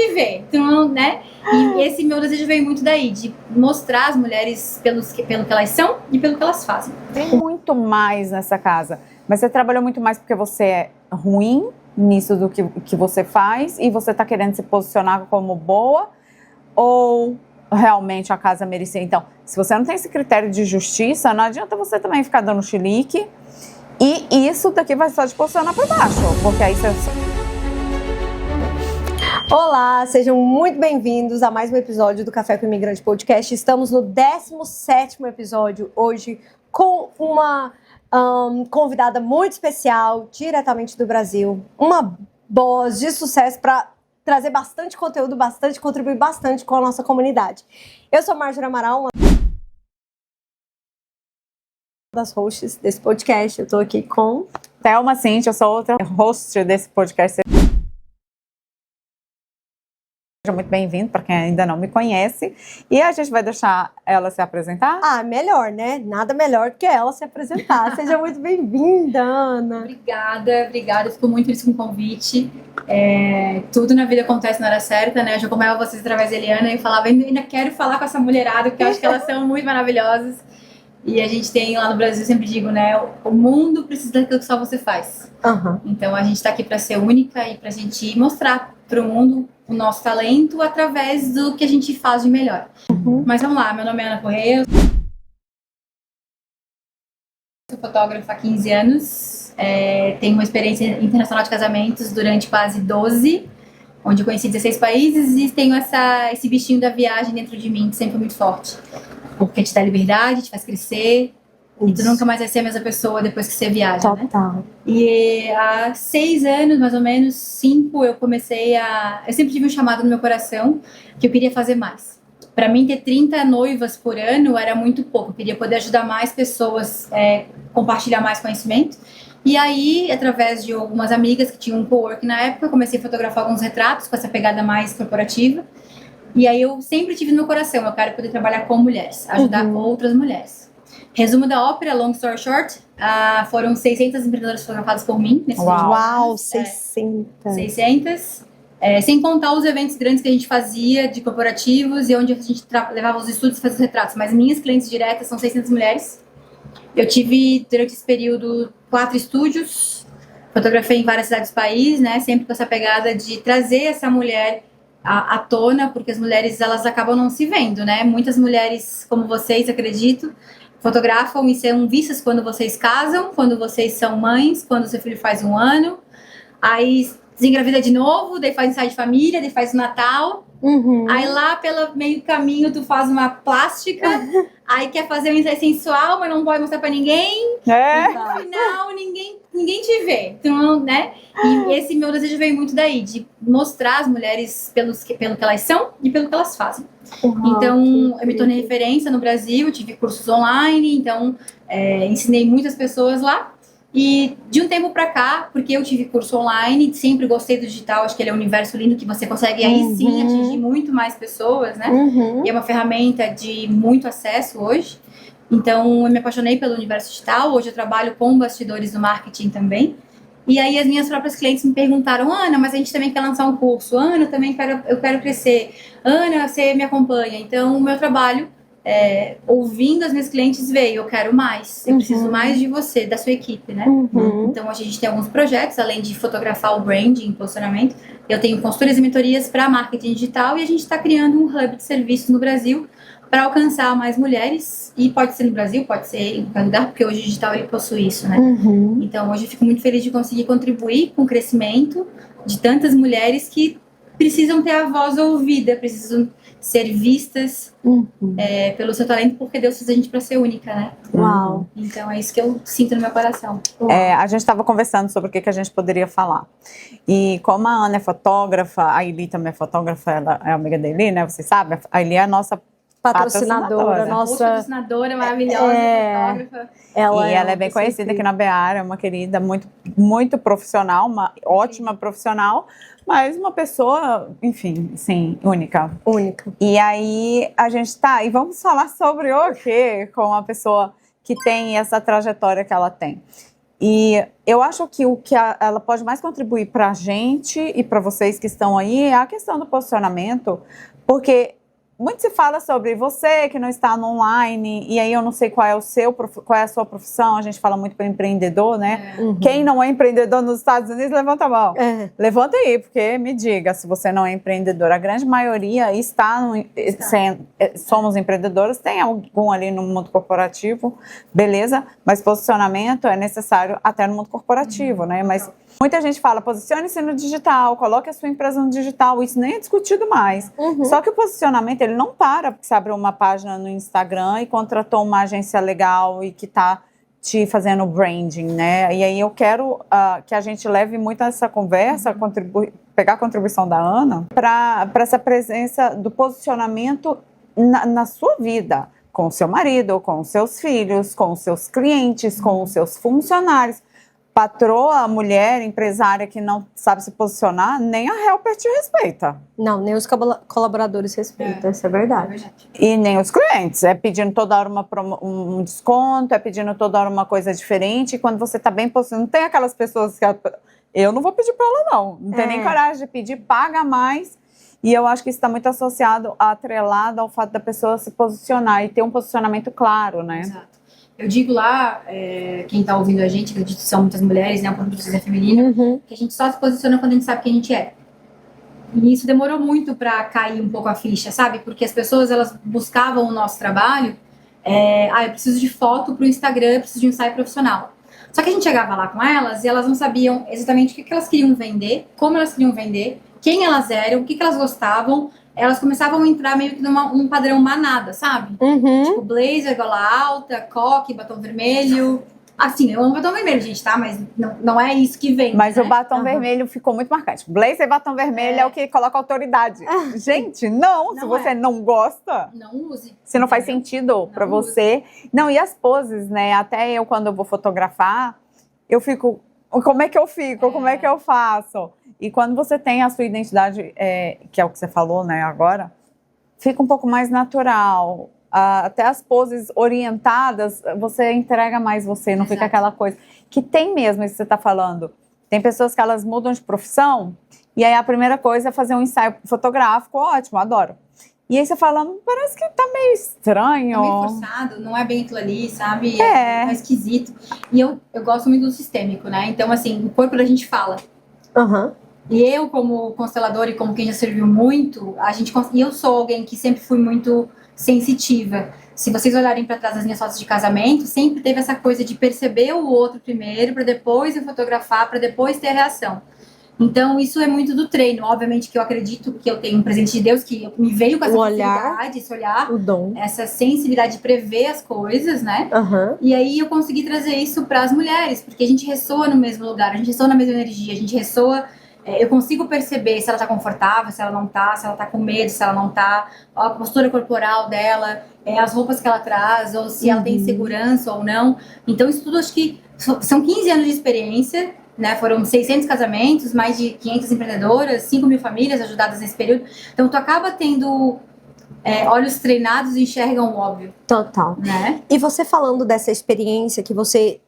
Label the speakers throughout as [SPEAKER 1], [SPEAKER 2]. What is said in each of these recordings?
[SPEAKER 1] te vê. Então, né? E esse meu desejo veio muito daí, de mostrar as mulheres pelo que elas são e pelo que elas fazem.
[SPEAKER 2] Tem muito mais nessa casa, mas você trabalhou muito mais porque você é ruim nisso do que você faz e você está querendo se posicionar como boa, ou realmente a casa merecia? Então, se você não tem esse critério de justiça, não adianta você também ficar dando chilique, e isso daqui vai só te posicionar para baixo, porque aí você...
[SPEAKER 3] Olá, sejam muito bem-vindos a mais um episódio do Café com Imigrante Podcast. Estamos no 17º episódio hoje com uma convidada muito especial, diretamente do Brasil, uma boss de sucesso para trazer bastante conteúdo, contribuir bastante com a nossa comunidade. Eu sou Marjorie Amaral, uma das hosts desse podcast. Eu estou aqui com
[SPEAKER 2] Thelma Cintia, eu sou outra host desse podcast. Seja muito bem-vindo para quem ainda não me conhece. E a gente vai deixar ela se apresentar?
[SPEAKER 3] Ah, melhor, né? Nada melhor do que ela se apresentar. Seja muito bem-vinda, Ana.
[SPEAKER 1] Obrigada. Fico muito feliz com o convite. Tudo na vida acontece na hora certa, né? Eu já acompanhava vocês através da Eliana e falava, ainda quero falar com essa mulherada, porque eu acho que elas são muito maravilhosas. E a gente tem lá no Brasil, eu sempre digo, né? O mundo precisa daquilo que só você faz.
[SPEAKER 3] Uhum.
[SPEAKER 1] Então a gente está aqui para ser única e para a gente mostrar para o mundo o nosso talento através do que a gente faz de melhor.
[SPEAKER 3] Uhum.
[SPEAKER 1] Mas vamos lá, meu nome é Ana Correia, sou fotógrafa há 15 anos, tenho uma experiência internacional de casamentos durante quase 12, onde eu conheci 16 países e tenho esse bichinho da viagem dentro de mim, que sempre foi muito forte. Porque te dá liberdade, te faz crescer, e tu nunca mais vai ser a mesma pessoa depois que você viaja,
[SPEAKER 3] Total.
[SPEAKER 1] né? E há 6 anos, mais ou menos, 5, eu sempre tive um chamado no meu coração que eu queria fazer mais. Para mim, ter 30 noivas por ano era muito pouco. Eu queria poder ajudar mais pessoas, compartilhar mais conhecimento. E aí, através de algumas amigas que tinham um co-work na época, eu comecei a fotografar alguns retratos com essa pegada mais corporativa. E aí eu sempre tive no meu coração, eu quero poder trabalhar com mulheres, ajudar outras mulheres. Resumo da ópera, long story short, foram 600 empreendedoras fotografadas por mim.
[SPEAKER 3] Uau, 600.
[SPEAKER 1] 600. Sem contar os eventos grandes que a gente fazia de corporativos e onde a gente levava os estúdios e fazia os retratos. Mas minhas clientes diretas são 600 mulheres. Eu tive, durante esse período, 4 estúdios. Fotografei em várias cidades do país, né? Sempre com essa pegada de trazer essa mulher à tona, porque as mulheres, elas acabam não se vendo, né? Muitas mulheres, como vocês, acredito, fotografam e são vistas quando vocês casam, quando vocês são mães, quando seu filho faz 1 ano, aí desengravida de novo, daí faz ensaio de família, daí faz o Natal, aí lá pelo meio caminho tu faz uma plástica, aí quer fazer um ensaio sensual, mas não pode mostrar pra ninguém, e no final ninguém te vê, então, né? E esse meu desejo veio muito daí, de mostrar as mulheres pelo que elas são e pelo que elas fazem. Então, eu me tornei referência no Brasil, tive cursos online, então ensinei muitas pessoas lá. E de um tempo pra cá, porque eu tive curso online, sempre gostei do digital, acho que ele é um universo lindo que você consegue aí sim atingir muito mais pessoas, né? E é uma ferramenta de muito acesso hoje. Então, eu me apaixonei pelo universo digital, hoje eu trabalho com bastidores do marketing também. E aí as minhas próprias clientes me perguntaram, Ana, mas a gente também quer lançar um curso, Ana, eu quero crescer, Ana, você me acompanha. Então, o meu trabalho, ouvindo as minhas clientes, veio, eu quero mais, eu preciso mais de você, da sua equipe, né? Então, hoje a gente tem alguns projetos, além de fotografar o branding, posicionamento, eu tenho consultorias e mentorias para marketing digital e a gente está criando um hub de serviços no Brasil para alcançar mais mulheres, e pode ser no Brasil, pode ser em qualquer lugar, porque hoje o digital ele possui isso, né? Então hoje eu fico muito feliz de conseguir contribuir com o crescimento de tantas mulheres que precisam ter a voz ouvida, precisam ser vistas pelo seu talento, porque Deus fez a gente para ser única, né?
[SPEAKER 3] Uau!
[SPEAKER 1] Então é isso que eu sinto no meu coração.
[SPEAKER 2] A gente estava conversando sobre o que a gente poderia falar. E como a Ana é fotógrafa, a Eli também é fotógrafa, ela é amiga da Eli, né? Vocês sabem, a Eli é a nossa
[SPEAKER 3] patrocinadora,
[SPEAKER 1] nossa patrocinadora maravilhosa, fotógrafa.
[SPEAKER 2] Ela é bem conhecida aqui na Beara, é uma querida, muito, muito profissional, uma ótima profissional, mas uma pessoa, enfim, sim, única. E aí a gente e vamos falar sobre o quê com uma pessoa que tem essa trajetória que ela tem. E eu acho que o que ela pode mais contribuir para a gente e para vocês que estão aí é a questão do posicionamento, porque muito se fala sobre você que não está no online, e aí eu não sei qual é a sua profissão, a gente fala muito para empreendedor, né? Quem não é empreendedor nos Estados Unidos, levanta a mão. Levanta aí, porque me diga se você não é empreendedor. A grande maioria somos empreendedores, tem algum ali no mundo corporativo, beleza, mas posicionamento é necessário até no mundo corporativo, né? Mas muita gente fala, posicione-se no digital, coloque a sua empresa no digital, isso nem é discutido mais. Só que o posicionamento, ele não para porque você abriu uma página no Instagram e contratou uma agência legal e que está te fazendo branding, né? E aí eu quero que a gente leve muito essa conversa, pegar a contribuição da Ana, para essa presença do posicionamento na sua vida, com o seu marido, com os seus filhos, com os seus clientes, com os seus funcionários. Patroa, mulher, empresária que não sabe se posicionar, nem a Helper te respeita.
[SPEAKER 3] Não, nem os colaboradores respeitam, isso é verdade.
[SPEAKER 2] E nem os clientes. É pedindo toda hora um desconto, é pedindo toda hora uma coisa diferente. E quando você está bem posicionado, não tem aquelas pessoas que... Eu não vou pedir para ela, não. Não tem nem coragem de pedir, paga mais. E eu acho que isso está muito atrelado ao fato da pessoa se posicionar e ter um posicionamento claro, né?
[SPEAKER 1] Exato. Eu digo lá, quem está ouvindo a gente, acredito que são muitas mulheres, né, o produto é feminino, que a gente só se posiciona quando a gente sabe quem a gente é. E isso demorou muito para cair um pouco a ficha, sabe? Porque as pessoas, elas buscavam o nosso trabalho, eu preciso de foto para o Instagram, eu preciso de um ensaio profissional. Só que a gente chegava lá com elas e elas não sabiam exatamente o que elas queriam vender, como elas queriam vender, quem elas eram, o que elas gostavam. Elas começavam a entrar meio que num padrão manada, sabe? Tipo, blazer, gola alta, coque, batom vermelho. Assim, eu amo batom vermelho, gente, tá? Mas não é isso que vem.
[SPEAKER 2] Mas
[SPEAKER 1] né?
[SPEAKER 2] o batom vermelho ficou muito marcante. Blazer e batom vermelho é o que coloca autoridade. Gente, não se você não gosta,
[SPEAKER 1] não use.
[SPEAKER 2] Se não faz sentido para você. Não, e as poses, né? Até eu, quando eu vou fotografar, eu fico... Como é que eu fico? Como é que eu faço? E quando você tem a sua identidade, que é o que você falou, né, agora, fica um pouco mais natural. Até as poses orientadas, você entrega mais você, não fica aquela coisa. Que tem mesmo isso que você está falando. Tem pessoas que elas mudam de profissão, e aí a primeira coisa é fazer um ensaio fotográfico, ótimo, adoro. E aí você fala, parece que tá meio estranho.
[SPEAKER 1] Tá meio forçado, não é bem aquilo ali, sabe? Tá esquisito. E eu gosto muito do sistêmico, né? Então, assim, o corpo da gente fala. E eu, como consteladora e como quem já serviu muito, e eu sou alguém que sempre fui muito sensitiva. Se vocês olharem para trás das minhas fotos de casamento, sempre teve essa coisa de perceber o outro primeiro, para depois eu fotografar, para depois ter a reação. Então, isso é muito do treino. Obviamente que eu acredito que eu tenho um presente de Deus que me veio com essa sensibilidade, esse olhar,
[SPEAKER 3] o dom,
[SPEAKER 1] essa sensibilidade de prever as coisas, né? E aí eu consegui trazer isso para as mulheres, porque a gente ressoa no mesmo lugar, a gente ressoa na mesma energia, a gente ressoa. Eu consigo perceber se ela tá confortável, se ela não tá, se ela tá com medo, se ela não tá, a postura corporal dela, as roupas que ela traz, ou se ela tem insegurança ou não. Então, isso tudo acho que são 15 anos de experiência, né? Foram 600 casamentos, mais de 500 empreendedoras, 5.000 famílias ajudadas nesse período. Então, tu acaba tendo olhos treinados e enxergam o óbvio.
[SPEAKER 3] Total.
[SPEAKER 1] Né?
[SPEAKER 3] E você falando dessa experiência que você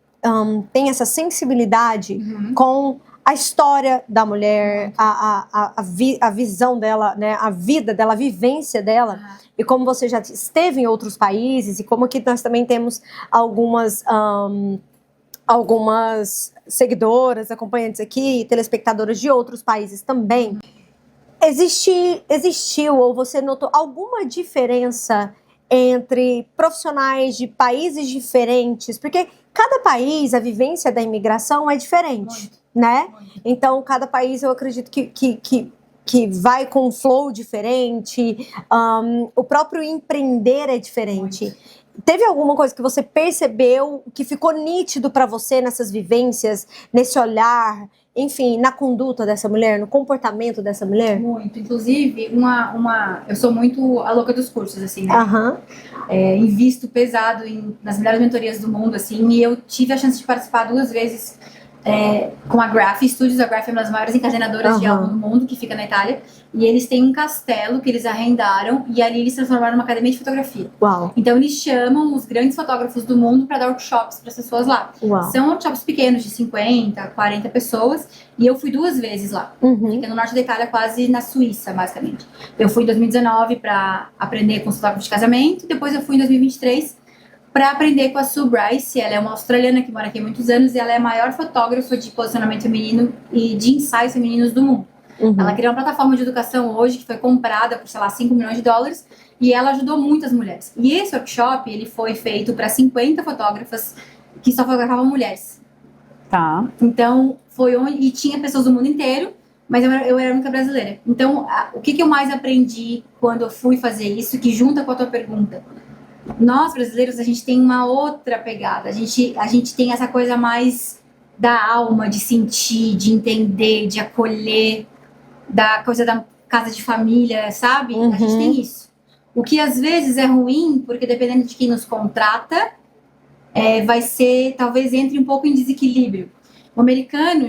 [SPEAKER 3] tem essa sensibilidade com a história da mulher, a visão dela, né, a vida dela, a vivência dela, e como você já esteve em outros países, e como que nós também temos algumas seguidoras, acompanhantes aqui, telespectadoras de outros países também. Existiu ou você notou alguma diferença entre profissionais de países diferentes? Porque cada país, a vivência da imigração é diferente. Né? Então, cada país, eu acredito que vai com um flow diferente, o próprio empreender é diferente. Muito. Teve alguma coisa que você percebeu que ficou nítido para você nessas vivências, nesse olhar, enfim, na conduta dessa mulher, no comportamento dessa mulher?
[SPEAKER 1] Muito. Inclusive, eu sou muito a louca dos cursos, assim, né? Invisto pesado nas melhores mentorias do mundo, assim, e eu tive a chance de participar 2 vezes com a Graph Studios. A Graph é uma das maiores encadenadoras de álbum do mundo, que fica na Itália. E eles têm um castelo que eles arrendaram e ali eles transformaram numa academia de fotografia.
[SPEAKER 3] Uau.
[SPEAKER 1] Então eles chamam os grandes fotógrafos do mundo para dar workshops para as pessoas lá.
[SPEAKER 3] Uau.
[SPEAKER 1] São workshops pequenos, de 50, 40 pessoas. E eu fui 2 vezes lá. Fica no norte da Itália, quase na Suíça, basicamente. Eu fui em 2019 para aprender com os fotógrafos de casamento. Depois eu fui em 2023 para aprender com a Sue Bryce. Ela é uma australiana que mora aqui há muitos anos e ela é a maior fotógrafa de posicionamento feminino e de ensaios femininos do mundo. Ela criou uma plataforma de educação hoje que foi comprada por, sei lá, $5 milhões e ela ajudou muitas mulheres. E esse workshop, ele foi feito para 50 fotógrafas que só fotografavam mulheres.
[SPEAKER 2] Tá.
[SPEAKER 1] Então, foi onde... E tinha pessoas do mundo inteiro, mas eu era a única brasileira. Então, o que eu mais aprendi quando eu fui fazer isso, que junta com a tua pergunta? Nós, brasileiros, a gente tem uma outra pegada. A gente tem essa coisa mais da alma, de sentir, de entender, de acolher, da coisa da casa de família, sabe? A gente tem isso. O que às vezes é ruim, porque dependendo de quem nos contrata, vai ser, talvez entre um pouco em desequilíbrio. O americano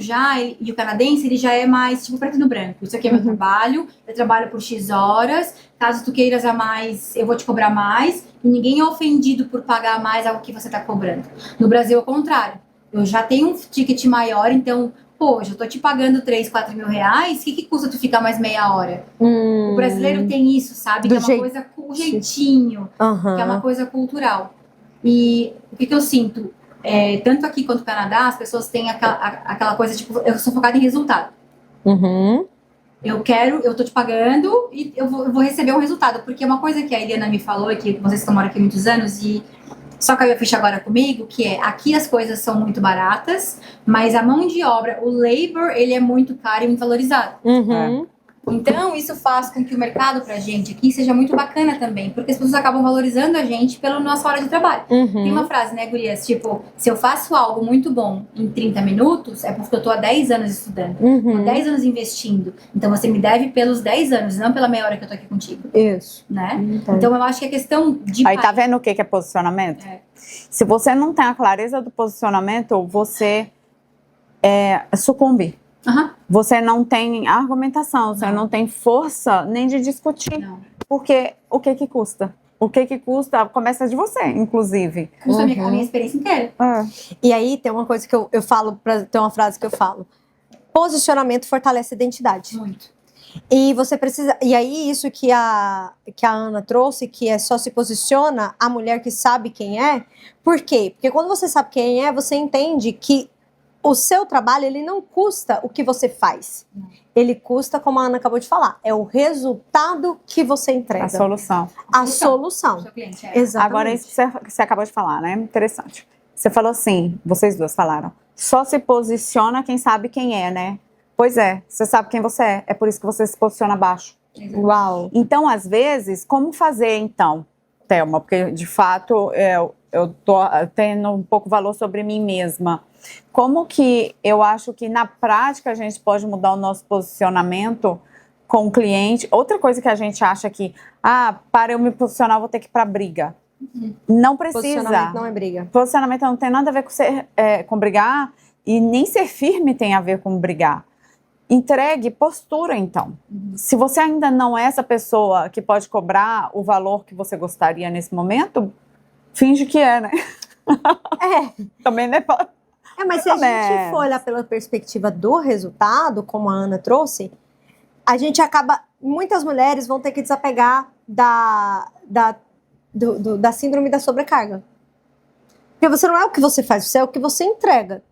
[SPEAKER 1] e o canadense, ele já é mais tipo preto no branco. Isso aqui é meu trabalho, eu trabalho por X horas, caso tu queiras a mais, eu vou te cobrar mais, e ninguém é ofendido por pagar mais algo que você está cobrando. No Brasil, é o contrário. Eu já tenho um ticket maior, então, poxa, eu tô te pagando 3, 4 mil reais, o que custa tu ficar mais meia hora? O brasileiro tem isso, sabe? Que é uma coisa com jeitinho, que é uma coisa cultural. E o que eu sinto? Tanto aqui quanto no Canadá, as pessoas têm aquela coisa, tipo, eu sou focada em resultado. Eu tô te pagando e eu vou receber um resultado. Porque é uma coisa que a Eliana me falou, e que vocês estão morando aqui há muitos anos, e só caiu a ficha agora comigo, que aqui as coisas são muito baratas, mas a mão de obra, o labor, ele é muito caro e muito valorizado. Então, isso faz com que o mercado pra gente aqui seja muito bacana também, porque as pessoas acabam valorizando a gente pela nossa hora de trabalho. Tem uma frase, né, gurias? Tipo, se eu faço algo muito bom em 30 minutos, é porque eu tô há 10 anos estudando, tô há 10 anos investindo. Então, você me deve pelos 10 anos, não pela meia hora que eu tô aqui contigo.
[SPEAKER 3] Isso.
[SPEAKER 1] Né? Então, eu acho que a questão de...
[SPEAKER 2] Aí, tá vendo o que é posicionamento? Se você não tem a clareza do posicionamento, você sucumbe. Você não tem argumentação, você não tem força nem de discutir. Porque o que custa? O que custa começa de você, inclusive.
[SPEAKER 1] Custa a minha experiência inteira.
[SPEAKER 3] E aí tem uma coisa que eu falo, tem uma frase que eu falo. Posicionamento fortalece a identidade.
[SPEAKER 1] Muito.
[SPEAKER 3] E você precisa... E aí isso que a Ana trouxe, que só se posiciona a mulher que sabe quem é. Por quê? Porque quando você sabe quem é, você entende que o seu trabalho, ele não custa o que você faz. Ele custa, como a Ana acabou de falar, é o resultado que você entrega.
[SPEAKER 2] A solução.
[SPEAKER 3] A solução.
[SPEAKER 1] Seu cliente,
[SPEAKER 3] Exatamente.
[SPEAKER 2] Agora, isso que você acabou de falar, né? Interessante. Você falou assim, vocês duas falaram, só se posiciona quem sabe quem é, né? Pois é, você sabe quem você é por isso que você se posiciona abaixo.
[SPEAKER 3] Uau.
[SPEAKER 2] Então, às vezes, como fazer, então, Thelma? Porque, de fato, eu tô tendo um pouco valor sobre mim mesma. Como que eu acho que na prática a gente pode mudar o nosso posicionamento com o cliente? Outra coisa que a gente acha que, para eu me posicionar eu vou ter que ir para briga. Não precisa.
[SPEAKER 3] Posicionamento não é briga.
[SPEAKER 2] Posicionamento não tem nada a ver com brigar e nem ser firme tem a ver com brigar. Entregue postura, então. Se você ainda não é essa pessoa que pode cobrar o valor que você gostaria nesse momento, finge que é, né? Também não é...
[SPEAKER 3] Mas se a gente for olhar pela perspectiva do resultado, como a Ana trouxe, a gente acaba... Muitas mulheres vão ter que desapegar da síndrome da sobrecarga. Porque você não é o que você faz, você é o que você entrega.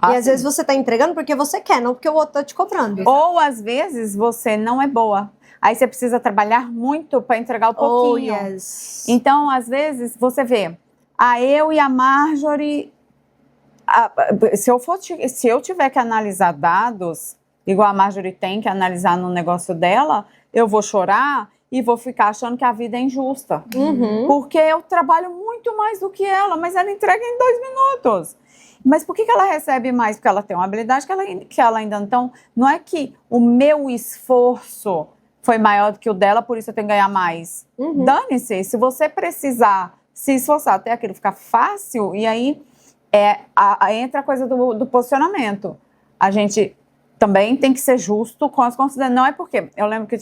[SPEAKER 3] E às vezes você está entregando porque você quer, não porque o outro está te cobrando.
[SPEAKER 2] Ou às vezes você não é boa. Aí você precisa trabalhar muito para entregar um pouquinho. Então, às vezes, você vê, eu e a Marjorie... Se eu tiver que analisar dados, igual a Marjorie tem que analisar no negócio dela, eu vou chorar e vou ficar achando que a vida é injusta. Porque eu trabalho muito mais do que ela, mas ela entrega em 2 minutos. Mas por que ela recebe mais? Porque ela tem uma habilidade que ela ainda não... Então, não é que o meu esforço foi maior do que o dela, por isso eu tenho que ganhar mais. Dane-se, se você precisar se esforçar até aquilo ficar fácil, e aí... entra a coisa do posicionamento. A gente também tem que ser justo com as considerações. Não é porque... Eu lembro que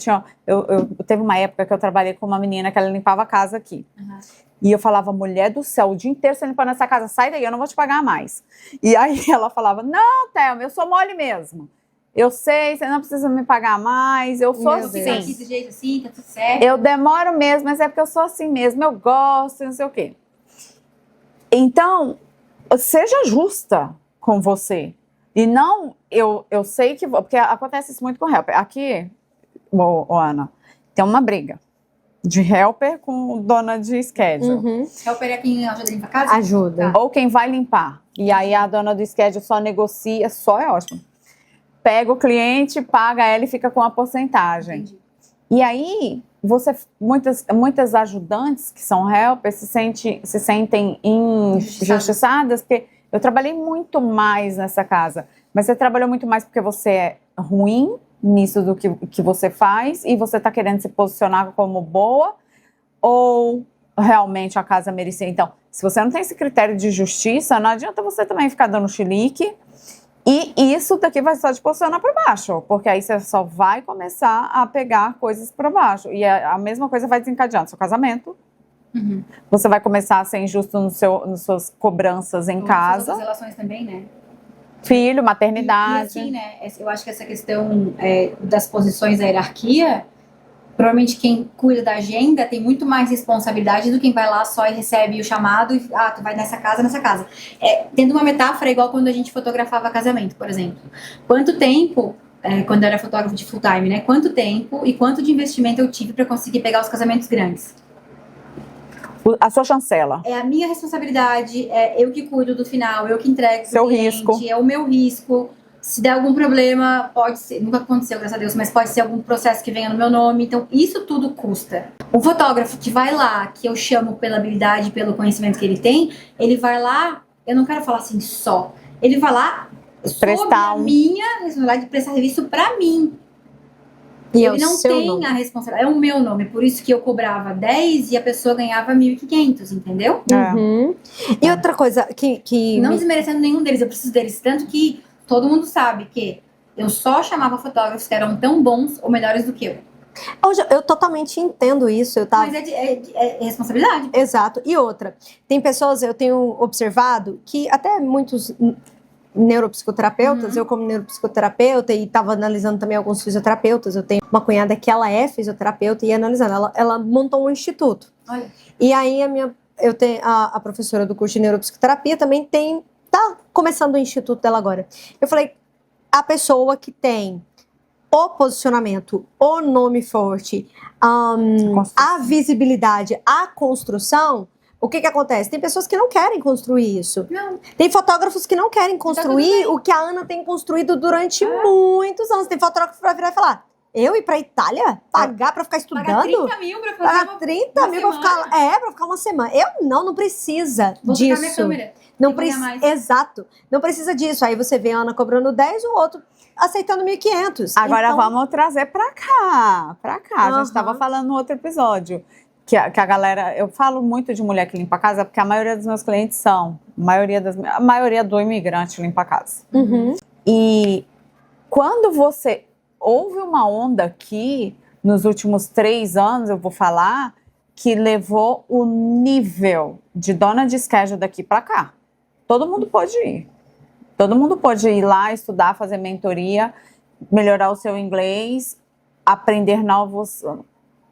[SPEAKER 2] teve uma época que eu trabalhei com uma menina que ela limpava a casa aqui.
[SPEAKER 1] Uhum.
[SPEAKER 2] E eu falava, mulher do céu, o dia inteiro você limpando essa casa, sai daí, eu não vou te pagar mais. E aí ela falava, não, Thelma, eu sou mole mesmo. Eu sei, você não precisa me pagar mais, eu sou
[SPEAKER 1] Aqui
[SPEAKER 2] assim.
[SPEAKER 1] do jeito assim, tá tudo certo.
[SPEAKER 2] Eu demoro mesmo, mas é porque eu sou assim mesmo, eu gosto, não sei o quê. Então, seja justa com você. E não, eu sei que... Porque acontece isso muito com helper. Aqui, Ana, tem uma briga de helper com dona de schedule.
[SPEAKER 3] Uhum.
[SPEAKER 1] Helper é quem ajuda a limpar a casa?
[SPEAKER 3] Ajuda.
[SPEAKER 1] Tá.
[SPEAKER 2] Ou quem vai limpar. E aí a dona do schedule só negocia, só é ótimo. Pega o cliente, paga ela e fica com a porcentagem.
[SPEAKER 1] Entendi.
[SPEAKER 2] E aí, muitas ajudantes que são helpers se sentem injustiçadas, porque eu trabalhei muito mais nessa casa. Mas você trabalhou muito mais porque você é ruim nisso do que você faz e você está querendo se posicionar como boa, ou realmente a casa merecia? Então, se você não tem esse critério de justiça, não adianta você também ficar dando chilique, e isso daqui vai só te posicionar para baixo, porque aí você só vai começar a pegar coisas para baixo, e a mesma coisa vai desencadear no seu casamento.
[SPEAKER 1] Uhum.
[SPEAKER 2] Você vai começar a ser injusto nas suas cobranças em casa.
[SPEAKER 1] As relações também, né?
[SPEAKER 2] Filho, maternidade.
[SPEAKER 1] E assim, né? Eu acho que essa questão das posições da hierarquia, provavelmente quem cuida da agenda tem muito mais responsabilidade do que quem vai lá só e recebe o chamado e, tu vai nessa casa, nessa casa. Tendo uma metáfora igual quando a gente fotografava casamento, por exemplo. Quanto tempo, quando eu era fotógrafo de full time, né? Quanto tempo e quanto de investimento eu tive para conseguir pegar os casamentos grandes?
[SPEAKER 2] A sua chancela.
[SPEAKER 1] É a minha responsabilidade, eu que cuido do final, eu que entrego
[SPEAKER 2] Seu
[SPEAKER 1] pro cliente,
[SPEAKER 2] risco.
[SPEAKER 1] é o meu risco. Se der algum problema, pode ser, nunca aconteceu, graças a Deus, mas pode ser algum processo que venha no meu nome. Então, isso tudo custa. O fotógrafo que vai lá, que eu chamo pela habilidade, pelo conhecimento que ele tem, ele vai lá, eu não quero falar assim só, ele vai lá sob a minha responsabilidade de prestar serviço pra mim.
[SPEAKER 3] E
[SPEAKER 1] ele não tem a responsabilidade, é o meu nome, por isso que eu cobrava 10 e a pessoa ganhava 1.500, entendeu?
[SPEAKER 3] Uhum. E outra coisa que
[SPEAKER 1] não desmerecendo nenhum deles, eu preciso deles, tanto que todo mundo sabe que eu só chamava fotógrafos que eram tão bons ou melhores do que eu.
[SPEAKER 3] Hoje eu totalmente entendo isso.
[SPEAKER 1] Mas é responsabilidade.
[SPEAKER 3] Exato. E outra, tem pessoas, eu tenho observado, que até muitos neuropsicoterapeutas, eu como neuropsicoterapeuta e estava analisando também alguns fisioterapeutas, eu tenho uma cunhada que ela é fisioterapeuta e analisando, ela montou um instituto.
[SPEAKER 1] Olha.
[SPEAKER 3] E aí eu tenho a professora do curso de neuropsicoterapia também tá começando o instituto dela agora. Eu falei, a pessoa que tem o posicionamento, o nome forte, a visibilidade, a construção, o que acontece? Tem pessoas que não querem construir isso.
[SPEAKER 1] Não.
[SPEAKER 3] Tem fotógrafos que não querem construir o que a Ana tem construído durante muitos anos. Tem fotógrafo pra virar e falar, eu ir pra Itália? Pagar pra ficar estudando?
[SPEAKER 1] Pagar 30 mil pra fazer
[SPEAKER 3] Pagar 30 mil pra ficar... pra ficar uma semana. Eu não precisa
[SPEAKER 1] Vou
[SPEAKER 3] disso.
[SPEAKER 1] Minha câmera.
[SPEAKER 3] Não precisa, exato. Não precisa disso. Aí você vê a Ana cobrando 10, o outro aceitando 1.500.
[SPEAKER 2] Agora
[SPEAKER 3] então...
[SPEAKER 2] vamos trazer pra cá. A gente estava falando no outro episódio que a galera... Eu falo muito de mulher que limpa a casa porque a maioria dos meus clientes são... A maioria do imigrante limpa a casa.
[SPEAKER 3] Uhum.
[SPEAKER 2] E quando você... Houve uma onda aqui, nos últimos 3 anos, eu vou falar, que levou o nível de dona de schedule daqui para cá. Todo mundo pode ir. Todo mundo pode ir lá, estudar, fazer mentoria, melhorar o seu inglês, aprender novos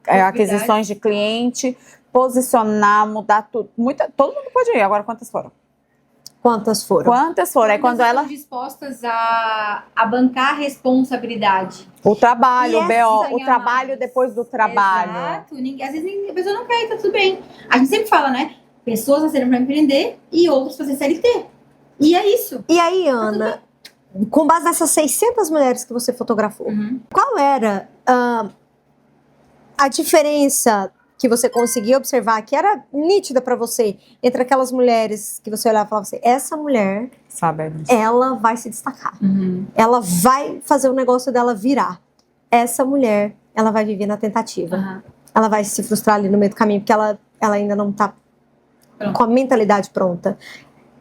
[SPEAKER 2] aquisições de cliente, posicionar, mudar tudo. Todo mundo pode ir. Agora, quantas foram?
[SPEAKER 3] Quantas foram?
[SPEAKER 2] Aí quando ela...
[SPEAKER 1] dispostas a bancar a responsabilidade.
[SPEAKER 2] O trabalho, o BO, o trabalho
[SPEAKER 1] mais.
[SPEAKER 2] Depois do trabalho.
[SPEAKER 1] Exato. Às vezes a pessoa não quer e tá tudo bem. A gente sempre fala, né? Pessoas nasceram para empreender e outras para ser CLT. E é isso.
[SPEAKER 3] E aí, Ana, com base nessas 600 mulheres que você fotografou, qual era a diferença que você conseguia observar, que era nítida para você, entre aquelas mulheres que você olhava e falava assim, essa mulher, ela vai se destacar. Ela vai fazer o negócio dela virar. Essa mulher, ela vai viver na tentativa. Ela vai se frustrar ali no meio do caminho, porque ela ainda não tá com a mentalidade pronta.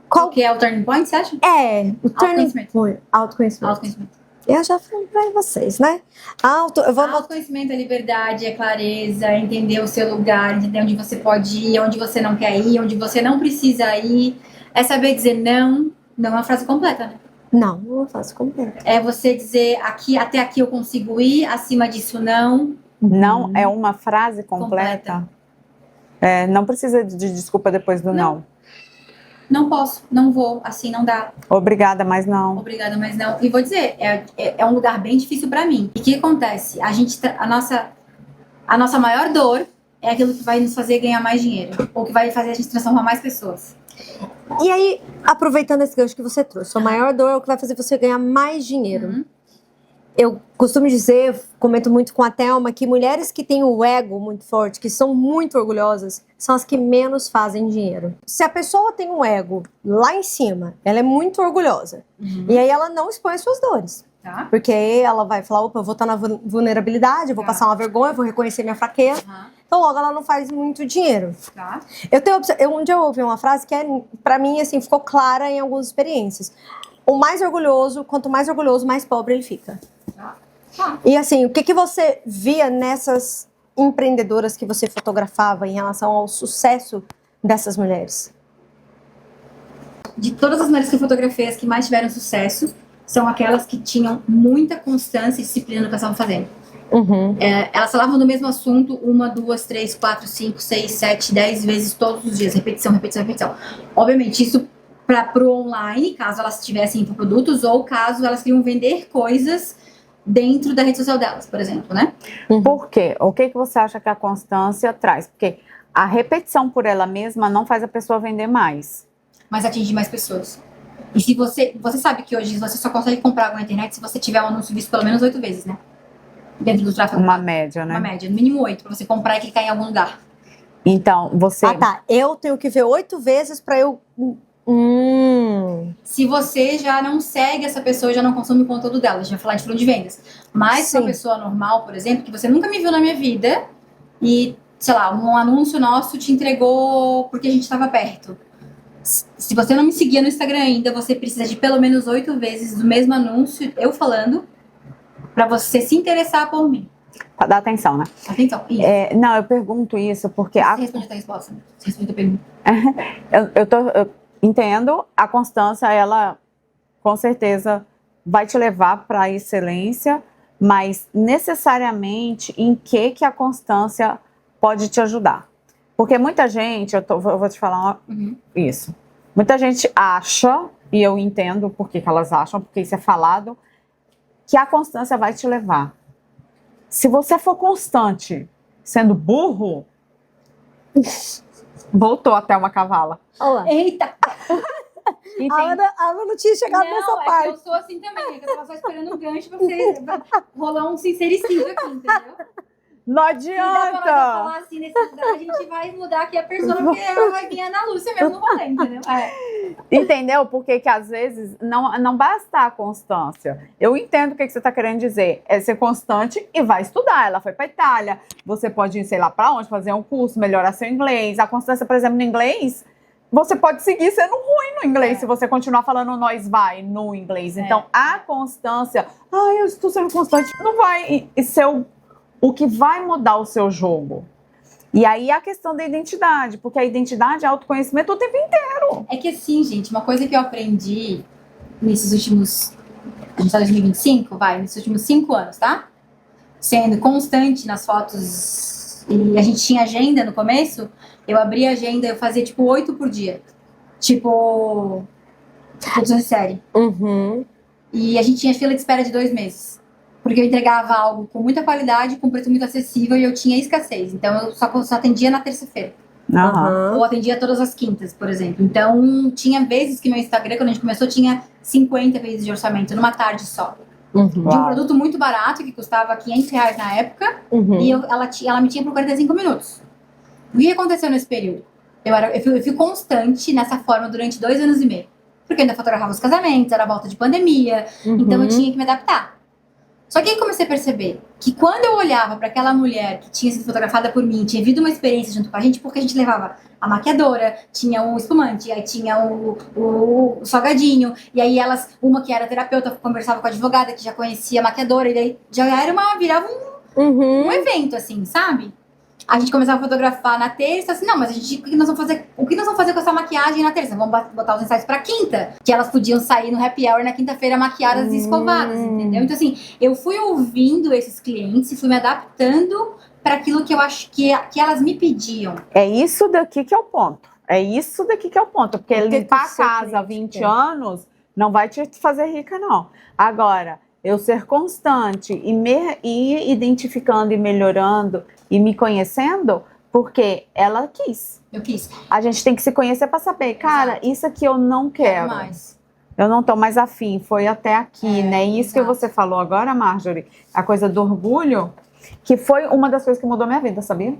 [SPEAKER 1] Qual que é o turning point, você acha?
[SPEAKER 3] O turning
[SPEAKER 1] Autoconhecimento.
[SPEAKER 3] point. Autoconhecimento.
[SPEAKER 1] Autoconhecimento.
[SPEAKER 3] Eu já falei pra vocês, né? Eu vou
[SPEAKER 1] Autoconhecimento é liberdade, é clareza, é entender o seu lugar, entender onde você pode ir, onde você não quer ir, onde você não precisa ir. É saber dizer não. Não é uma frase completa, né?
[SPEAKER 3] Não eu faço completa.
[SPEAKER 1] É você dizer até aqui eu consigo ir, acima disso não.
[SPEAKER 2] Não é uma frase completa? Não precisa de desculpa depois do não.
[SPEAKER 1] Não posso, não vou, assim não dá.
[SPEAKER 2] Obrigada, mas não.
[SPEAKER 1] Obrigada, mas não. E vou dizer, é um lugar bem difícil pra mim. E o que acontece? A nossa maior dor é aquilo que vai nos fazer ganhar mais dinheiro. Ou que vai fazer a gente transformar mais pessoas.
[SPEAKER 3] E aí, aproveitando esse gancho que você trouxe, sua maior dor é o que vai fazer você ganhar mais dinheiro.
[SPEAKER 1] Uhum.
[SPEAKER 3] Eu costumo dizer, comento muito com a Thelma, que mulheres que têm o ego muito forte, que são muito orgulhosas, são as que menos fazem dinheiro. Se a pessoa tem um ego lá em cima, ela é muito orgulhosa. E aí ela não expõe as suas dores.
[SPEAKER 1] Tá?
[SPEAKER 3] Porque aí ela vai falar, opa, eu vou estar na vulnerabilidade, eu vou passar uma vergonha, eu vou reconhecer minha fraqueza. Então logo ela não faz muito dinheiro.
[SPEAKER 1] Tá.
[SPEAKER 3] Um dia eu ouvi uma frase que pra mim assim, ficou clara em algumas experiências. O mais orgulhoso, quanto mais orgulhoso, mais pobre ele fica. E assim, o que você via nessas empreendedoras que você fotografava em relação ao sucesso dessas mulheres?
[SPEAKER 1] De todas as mulheres que eu fotografei, as que mais tiveram sucesso são aquelas que tinham muita constância e disciplina no que elas estavam fazendo. Elas falavam do mesmo assunto 1, 2, 3, 4, 5, 6, 7, 10 vezes todos os dias. Repetição, repetição, repetição. Obviamente, isso pro online, caso elas tivessem infoprodutos ou caso elas queriam vender coisas dentro da rede social delas, por exemplo, né?
[SPEAKER 2] Por quê? O que você acha que a constância traz? Porque a repetição por ela mesma não faz a pessoa vender mais.
[SPEAKER 1] Mas atingir mais pessoas. E se você sabe que hoje você só consegue comprar algo na internet se você tiver um anúncio visto pelo menos 8 vezes, né? Dentro do tráfego.
[SPEAKER 2] Uma média, né?
[SPEAKER 1] Uma média, no mínimo 8, pra você comprar e clicar em algum lugar.
[SPEAKER 2] Então, você...
[SPEAKER 3] Eu tenho que ver 8 vezes pra eu...
[SPEAKER 1] Se você já não segue essa pessoa, já não consome o conteúdo dela, a gente vai falar de fundo de vendas. Mas se uma pessoa normal, por exemplo, que você nunca me viu na minha vida e, sei lá, um anúncio nosso te entregou porque a gente estava perto. Se você não me seguia no Instagram ainda, você precisa de pelo menos 8 vezes do mesmo anúncio, eu falando, pra você se interessar por mim.
[SPEAKER 2] Pra dar atenção, né?
[SPEAKER 1] Atenção, isso.
[SPEAKER 2] Não, eu pergunto isso porque...
[SPEAKER 1] Você responde a resposta, né? Você responde a pergunta.
[SPEAKER 2] Eu entendo, a constância, ela com certeza vai te levar para a excelência, mas necessariamente em que a constância pode te ajudar? Porque muita gente, eu vou te falar isso, muita gente acha, e eu entendo por que elas acham, porque isso é falado, que a constância vai te levar. Se você for constante sendo burro, voltou até uma cavala.
[SPEAKER 3] Olá.
[SPEAKER 1] Eita!
[SPEAKER 3] A Ana não tinha chegado nessa parte.
[SPEAKER 1] Eu sou assim também, é que eu tava só esperando um gancho pra você rolar um sincericídio aqui, entendeu?
[SPEAKER 2] Não
[SPEAKER 1] Se der pra nós
[SPEAKER 2] adianta!
[SPEAKER 1] falar assim nesse lugar, a gente vai mudar aqui a persona, porque ela vai vir a Ana Lúcia mesmo no rolê, entendeu?
[SPEAKER 2] Entendeu? Porque que às vezes não basta a constância. Eu entendo o que você está querendo dizer. É ser constante e vai estudar. Ela foi para Itália. Você pode ir, sei lá, para onde, fazer um curso, melhorar seu inglês. A constância, por exemplo, no inglês, você pode seguir sendo ruim no inglês se você continuar falando nós vai no inglês. Então, a constância, eu estou sendo constante, não vai ser o que vai mudar o seu jogo. E aí a questão da identidade, porque a identidade é autoconhecimento o tempo inteiro.
[SPEAKER 1] É que assim, gente, uma coisa que eu aprendi nesses últimos, a gente tá em 2025, nesses últimos 5 anos, tá? Sendo constante nas fotos, e a gente tinha agenda no começo, eu abria a agenda, eu fazia tipo 8 por dia. Tipo, produção de série. E a gente tinha fila de espera de 2 meses. Porque eu entregava algo com muita qualidade, com preço muito acessível e eu tinha escassez. Então eu só atendia na terça-feira. Ou atendia todas as quintas, por exemplo. Então tinha vezes que meu Instagram, quando a gente começou, tinha 50 vezes de orçamento numa tarde só. De um produto muito barato, que custava R$500 na época, e ela me tinha por 45 minutos. O que aconteceu nesse período? Eu fui constante nessa forma durante 2 anos e meio. Porque eu ainda fotografava os casamentos, era a volta de pandemia, então eu tinha que me adaptar. Só que aí comecei a perceber que quando eu olhava para aquela mulher que tinha sido fotografada por mim, tinha vivido uma experiência junto com a gente, porque a gente levava a maquiadora, tinha o espumante, aí tinha o salgadinho, e aí uma que era terapeuta, conversava com a advogada, que já conhecia a maquiadora, e daí já virava um evento, assim, sabe? A gente começava a fotografar na terça, assim, não, mas o que nós vamos fazer com essa maquiagem na terça? Vamos botar os ensaios pra quinta, que elas podiam sair no happy hour na quinta-feira maquiadas e escovadas, entendeu? Então, assim, eu fui ouvindo esses clientes e fui me adaptando para aquilo que eu acho que elas me pediam.
[SPEAKER 2] É isso daqui que é o ponto. Porque limpar a casa há 20 anos não vai te fazer rica, não. Agora, eu ser constante e ir identificando e melhorando e me conhecendo, porque ela quis.
[SPEAKER 1] Eu quis.
[SPEAKER 2] A gente tem que se conhecer para saber, cara,
[SPEAKER 1] Exato.
[SPEAKER 2] isso aqui eu não quero.
[SPEAKER 1] Mais.
[SPEAKER 2] Eu não tô mais afim, foi até aqui, né? E isso
[SPEAKER 1] exato.
[SPEAKER 2] que você falou agora, Marjorie, a coisa do orgulho, que foi uma das coisas que mudou minha vida, sabia?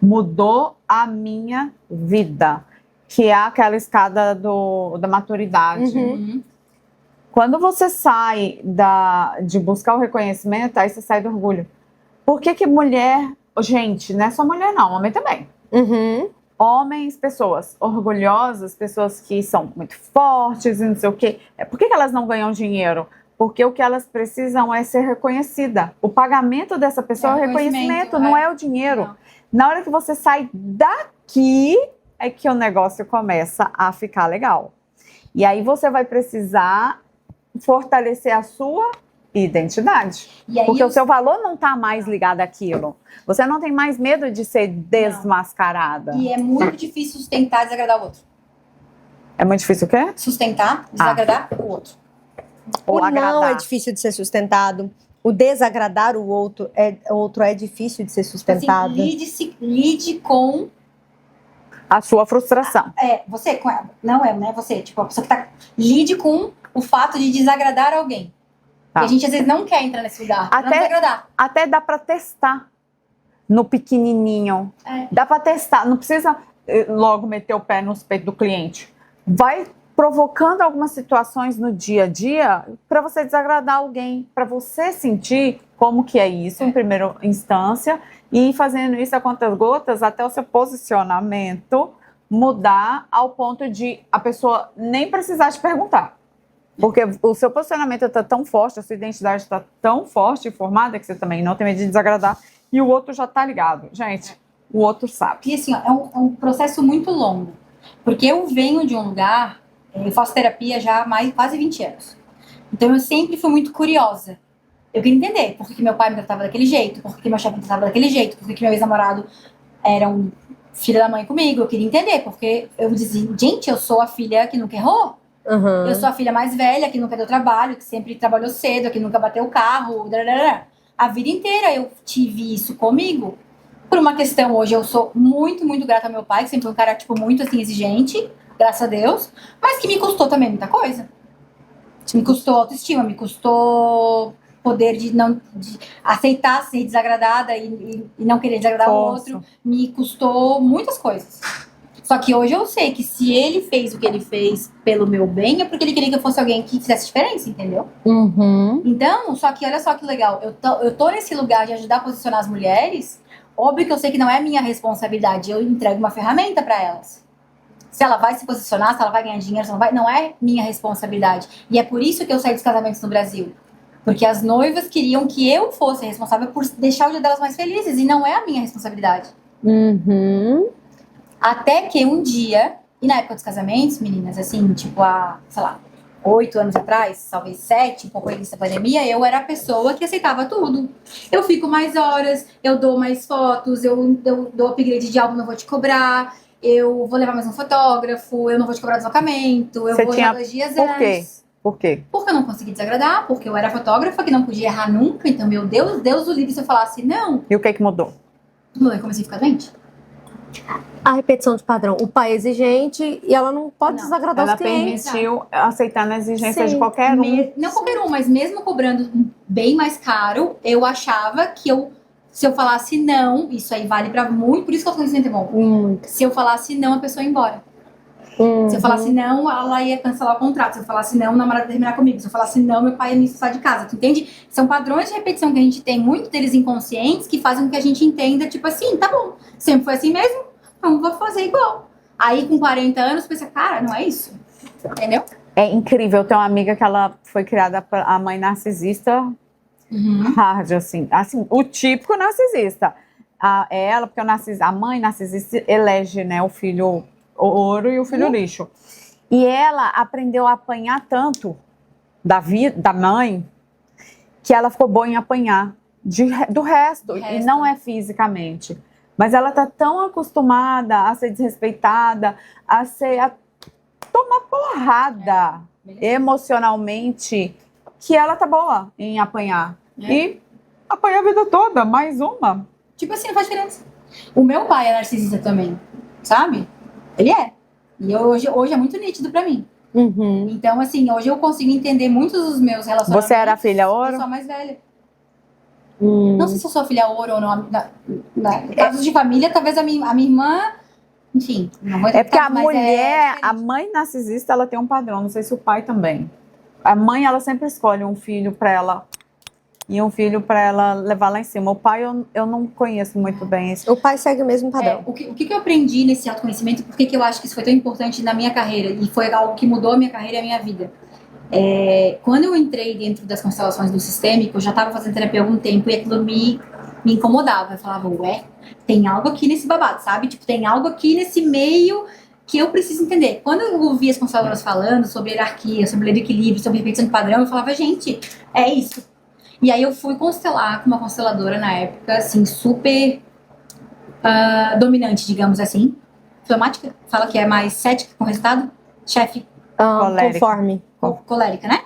[SPEAKER 2] Mudou a minha vida, que é aquela escada da maturidade.
[SPEAKER 1] Uhum.
[SPEAKER 2] Quando você sai de buscar o reconhecimento, aí você sai do orgulho. Por que mulher... Gente, não é só mulher não, homem também. Homens, pessoas orgulhosas, pessoas que são muito fortes e não sei o quê. Por que elas não ganham dinheiro? Porque o que elas precisam é ser reconhecida. O pagamento dessa pessoa é o reconhecimento, não é o dinheiro.
[SPEAKER 1] Não.
[SPEAKER 2] Na hora que você sai daqui, é que o negócio começa a ficar legal. E aí você vai precisar fortalecer a sua identidade. Porque o seu valor não está mais ligado àquilo. Você não tem mais medo de ser desmascarada.
[SPEAKER 1] E é muito difícil sustentar e desagradar o outro.
[SPEAKER 2] É muito difícil o quê?
[SPEAKER 1] Sustentar, desagradar o outro.
[SPEAKER 2] Ou
[SPEAKER 3] O
[SPEAKER 2] agradar.
[SPEAKER 3] não é difícil de ser sustentado. O desagradar o outro é difícil de ser sustentado.
[SPEAKER 1] Assim, lide com...
[SPEAKER 2] A sua frustração.
[SPEAKER 1] Você com ela. Não é, né? Você, tipo, a pessoa que tá... Lide com o fato de desagradar alguém.
[SPEAKER 2] Tá.
[SPEAKER 1] E a gente, às vezes, não quer entrar nesse lugar. Pra não desagradar.
[SPEAKER 2] Até dá para testar no pequenininho. Dá para testar. Não precisa logo meter o pé nos peitos do cliente. Vai provocando algumas situações no dia a dia para você desagradar alguém, para você sentir como que é isso em primeira instância e ir fazendo isso a contas gotas até o seu posicionamento mudar ao ponto de a pessoa nem precisar te perguntar. Porque o seu posicionamento está tão forte, a sua identidade está tão forte e formada que você também não tem medo de desagradar e o outro já está ligado. Gente, o outro sabe.
[SPEAKER 1] E assim, ó, é um processo muito longo. Porque eu venho de um lugar, eu faço terapia já há quase 20 anos. Então eu sempre fui muito curiosa. Eu queria entender por que meu pai me tratava daquele jeito, por que meu chefe me tratava daquele jeito, por que meu ex-namorado era um filho da mãe comigo. Eu queria entender, porque eu dizia, gente, eu sou a filha que nunca errou. Eu sou a filha mais velha, que nunca deu trabalho, que sempre trabalhou cedo, que nunca bateu o carro. A vida inteira eu tive isso comigo. Por uma questão, hoje eu sou muito, muito grata ao meu pai, que sempre foi um cara, tipo, muito, assim, exigente, graças a Deus, mas que me custou também muita coisa. Me custou autoestima, me custou poder de aceitar ser desagradada e não querer desagradar o outro. Me custou muitas coisas. Só que hoje eu sei que se ele fez o que ele fez pelo meu bem, é porque ele queria que eu fosse alguém que fizesse diferença, entendeu? Então, só que olha só que legal, eu tô nesse lugar de ajudar a posicionar as mulheres. Óbvio que eu sei que não é minha responsabilidade, eu entrego uma ferramenta para elas. Se ela vai se posicionar, se ela vai ganhar dinheiro, se ela vai, não é minha responsabilidade. E é por isso que eu saí dos casamentos no Brasil. Porque as noivas queriam que eu fosse responsável por deixar o dia delas mais felizes, e não é a minha responsabilidade. Até que um dia, e na época dos casamentos, meninas, assim, tipo há, sei lá, 8 anos atrás, talvez 7, um pouco antes da pandemia, eu era a pessoa que aceitava tudo. Eu fico mais horas, eu dou mais fotos, eu dou upgrade de álbum, não vou te cobrar, eu vou levar mais um fotógrafo, eu não vou te cobrar deslocamento, eu vou já 2 dias antes.
[SPEAKER 2] Por quê?
[SPEAKER 1] Porque eu não consegui desagradar, porque eu era fotógrafa que não podia errar nunca, então, meu Deus do livro, se eu falasse não.
[SPEAKER 2] E o que mudou?
[SPEAKER 1] Eu comecei a ficar doente.
[SPEAKER 3] A repetição de padrão. O pai é exigente e ela não pode desagradar os clientes.
[SPEAKER 2] Ela permitiu aceitar na exigência de qualquer um.
[SPEAKER 1] Não qualquer um, mas mesmo cobrando bem mais caro, eu achava que se eu falasse não, isso aí vale pra muito, por isso que eu tô dizendo bom. Se eu falasse não, a pessoa ia embora. Se eu falasse não, ela ia cancelar o contrato. Se eu falasse não, o namorado ia terminar comigo. Se eu falasse não, meu pai ia me expulsar de casa. Tu entende? São padrões de repetição que a gente tem, muito deles inconscientes, que fazem com que a gente entenda, tipo assim, tá bom, sempre foi assim mesmo, então vou fazer igual. Aí com 40 anos, pensa, cara, não é isso. Entendeu?
[SPEAKER 2] É incrível. Eu tenho uma amiga que ela foi criada por a mãe narcisista hard, assim, o típico narcisista. Ela, porque a mãe narcisista elege, né, o filho ouro e o filho lixo. E ela aprendeu a apanhar tanto da mãe que ela ficou boa em apanhar do resto. E não é fisicamente. Mas ela tá tão acostumada a ser desrespeitada, a tomar porrada emocionalmente, que ela tá boa em apanhar. E apanhar a vida toda, mais uma.
[SPEAKER 1] Tipo assim, não faz diferença. O meu pai é narcisista também, sabe? Ele é. E hoje é muito nítido pra mim. Então, assim, hoje eu consigo entender muitos dos meus relacionamentos.
[SPEAKER 2] Você era a filha ouro?
[SPEAKER 1] Eu sou a mais velha. Não sei se eu sou filha ouro ou não. Em casos de família, talvez a minha irmã... Enfim, não vou
[SPEAKER 2] É porque a
[SPEAKER 1] mas
[SPEAKER 2] mulher, a mãe narcisista, ela tem um padrão. Não sei se o pai também. A mãe, ela sempre escolhe um filho pra ela... E um filho para ela levar lá em cima. O pai, eu não conheço muito bem esse.
[SPEAKER 3] O pai segue o mesmo padrão.
[SPEAKER 1] O que eu aprendi nesse autoconhecimento, por que eu acho que isso foi tão importante na minha carreira, e foi algo que mudou a minha carreira e a minha vida. Quando eu entrei dentro das constelações do sistêmico, eu já estava fazendo terapia há algum tempo, e aquilo me incomodava. Eu falava, ué, tem algo aqui nesse babado, sabe? Tipo, tem algo aqui nesse meio que eu preciso entender. Quando eu ouvi as consteladoras falando sobre hierarquia, sobre equilíbrio, sobre repetição de padrão, eu falava, gente, é isso. E aí eu fui constelar com uma consteladora na época, assim, super dominante, digamos assim. Fleumática, fala que é mais cética com o resultado. Chefe.
[SPEAKER 3] Conforme.
[SPEAKER 1] Colérica, né?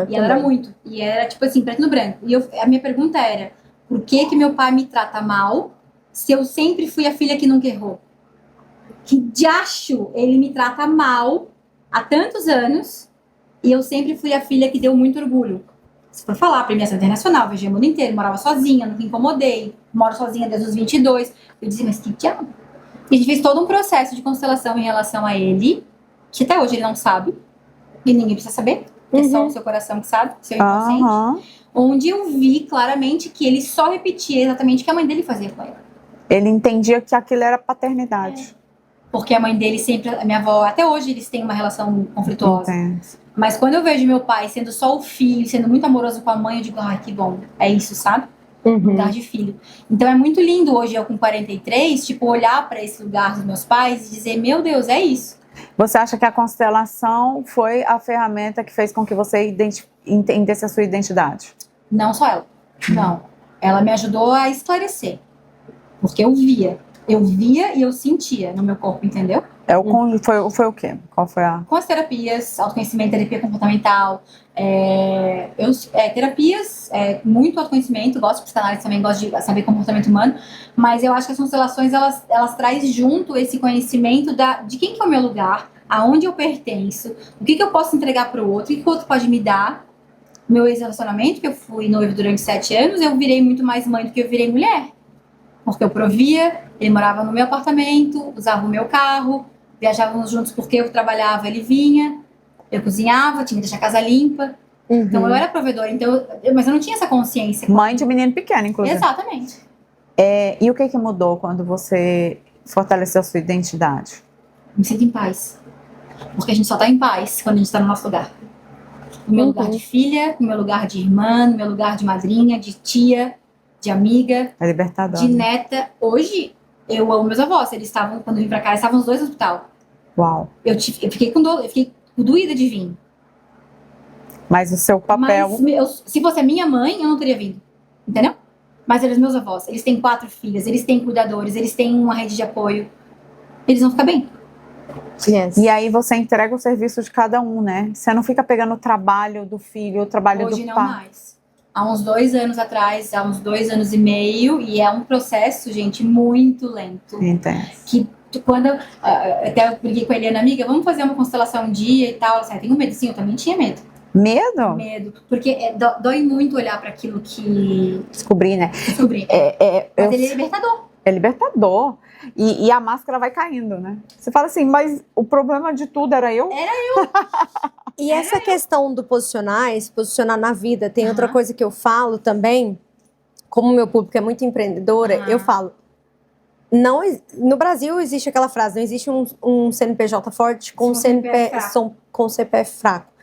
[SPEAKER 1] E ela era muito. E era, tipo assim, preto no branco. E a minha pergunta era, por que meu pai me trata mal se eu sempre fui a filha que nunca errou? Que diacho ele me trata mal há tantos anos e eu sempre fui a filha que deu muito orgulho. Se for falar, premiação internacional, viajei o mundo inteiro, morava sozinha, nunca incomodei, moro sozinha desde os 22. Eu dizia, mas que diabo? E a gente fez todo um processo de constelação em relação a ele, que até hoje ele não sabe, e ninguém precisa saber, é só o seu coração que sabe, seu inconsciente. Onde eu vi claramente que ele só repetia exatamente o que a mãe dele fazia com ele.
[SPEAKER 2] Ele entendia que aquilo era paternidade.
[SPEAKER 1] Porque a mãe dele sempre, a minha avó, até hoje eles têm uma relação conflituosa. Mas quando eu vejo meu pai sendo só o filho, sendo muito amoroso com a mãe, eu digo, ai, que bom, é isso, sabe? Lugar de filho. Então é muito lindo hoje, eu com 43, tipo, olhar para esse lugar dos meus pais e dizer, meu Deus, é isso.
[SPEAKER 2] Você acha que a constelação foi a ferramenta que fez com que você entendesse a sua identidade?
[SPEAKER 1] Não só ela, não. Ela me ajudou a esclarecer, porque eu via e eu sentia no meu corpo, entendeu?
[SPEAKER 2] Foi o quê? Qual foi a...
[SPEAKER 1] Com as terapias, autoconhecimento, terapia comportamental, terapias, muito autoconhecimento, gosto de psicanálise também, gosto de saber comportamento humano, mas eu acho que as constelações, elas trazem junto esse conhecimento de quem que é o meu lugar, aonde eu pertenço, o que eu posso entregar para o outro, o que o outro pode me dar. Meu ex-relacionamento, que eu fui noivo durante 7 anos, eu virei muito mais mãe do que eu virei mulher. Porque eu provia, ele morava no meu apartamento, usava o meu carro, viajávamos juntos porque eu trabalhava, ele vinha, eu cozinhava, tinha que deixar a casa limpa. Então eu era provedora, mas eu não tinha essa consciência.
[SPEAKER 2] Mãe de menino pequeno, inclusive.
[SPEAKER 1] Exatamente.
[SPEAKER 2] E o que mudou quando você fortaleceu a sua identidade?
[SPEAKER 1] Me sinto em paz. Porque a gente só tá em paz quando a gente tá no nosso lugar. No meu lugar de filha, no meu lugar de irmã, no meu lugar de madrinha, de tia, de amiga,
[SPEAKER 2] É libertador.
[SPEAKER 1] de neta. Hoje, eu amo meus avós. Eles estavam, quando eu vim pra cá, eles estavam os dois no hospital.
[SPEAKER 2] Uau.
[SPEAKER 1] Eu fiquei com dor, eu fiquei doída de vir.
[SPEAKER 2] Mas o seu papel...
[SPEAKER 1] Mas se fosse a minha mãe, eu não teria vindo. Entendeu? Mas eles meus avós. Eles têm 4 filhas, eles têm cuidadores, eles têm uma rede de apoio. Eles vão ficar bem.
[SPEAKER 3] Yes.
[SPEAKER 2] E aí você entrega o serviço de cada um, né? Você não fica pegando o trabalho do filho, o trabalho
[SPEAKER 1] Hoje
[SPEAKER 2] do
[SPEAKER 1] não
[SPEAKER 2] pai.
[SPEAKER 1] mais. Há uns 2 anos atrás, há uns 2 anos e meio, e é um processo, gente, muito lento.
[SPEAKER 2] Entende?
[SPEAKER 1] Que quando até eu briguei com a Eliana, amiga, vamos fazer uma constelação um dia e tal. Assim, eu tenho medo. Sim, eu também tinha medo.
[SPEAKER 2] Medo?
[SPEAKER 1] Medo. Porque dói muito olhar para aquilo que
[SPEAKER 2] Descobri, né?
[SPEAKER 1] descobri. Mas ele é libertador.
[SPEAKER 2] É libertador. E a máscara vai caindo, né? Você fala assim, mas o problema de tudo era eu?
[SPEAKER 3] E essa questão do se posicionar na vida, tem outra coisa que eu falo também, como o meu público é muito empreendedora, eu falo, não, no Brasil existe aquela frase, não existe um CNPJ forte com CPF fraco.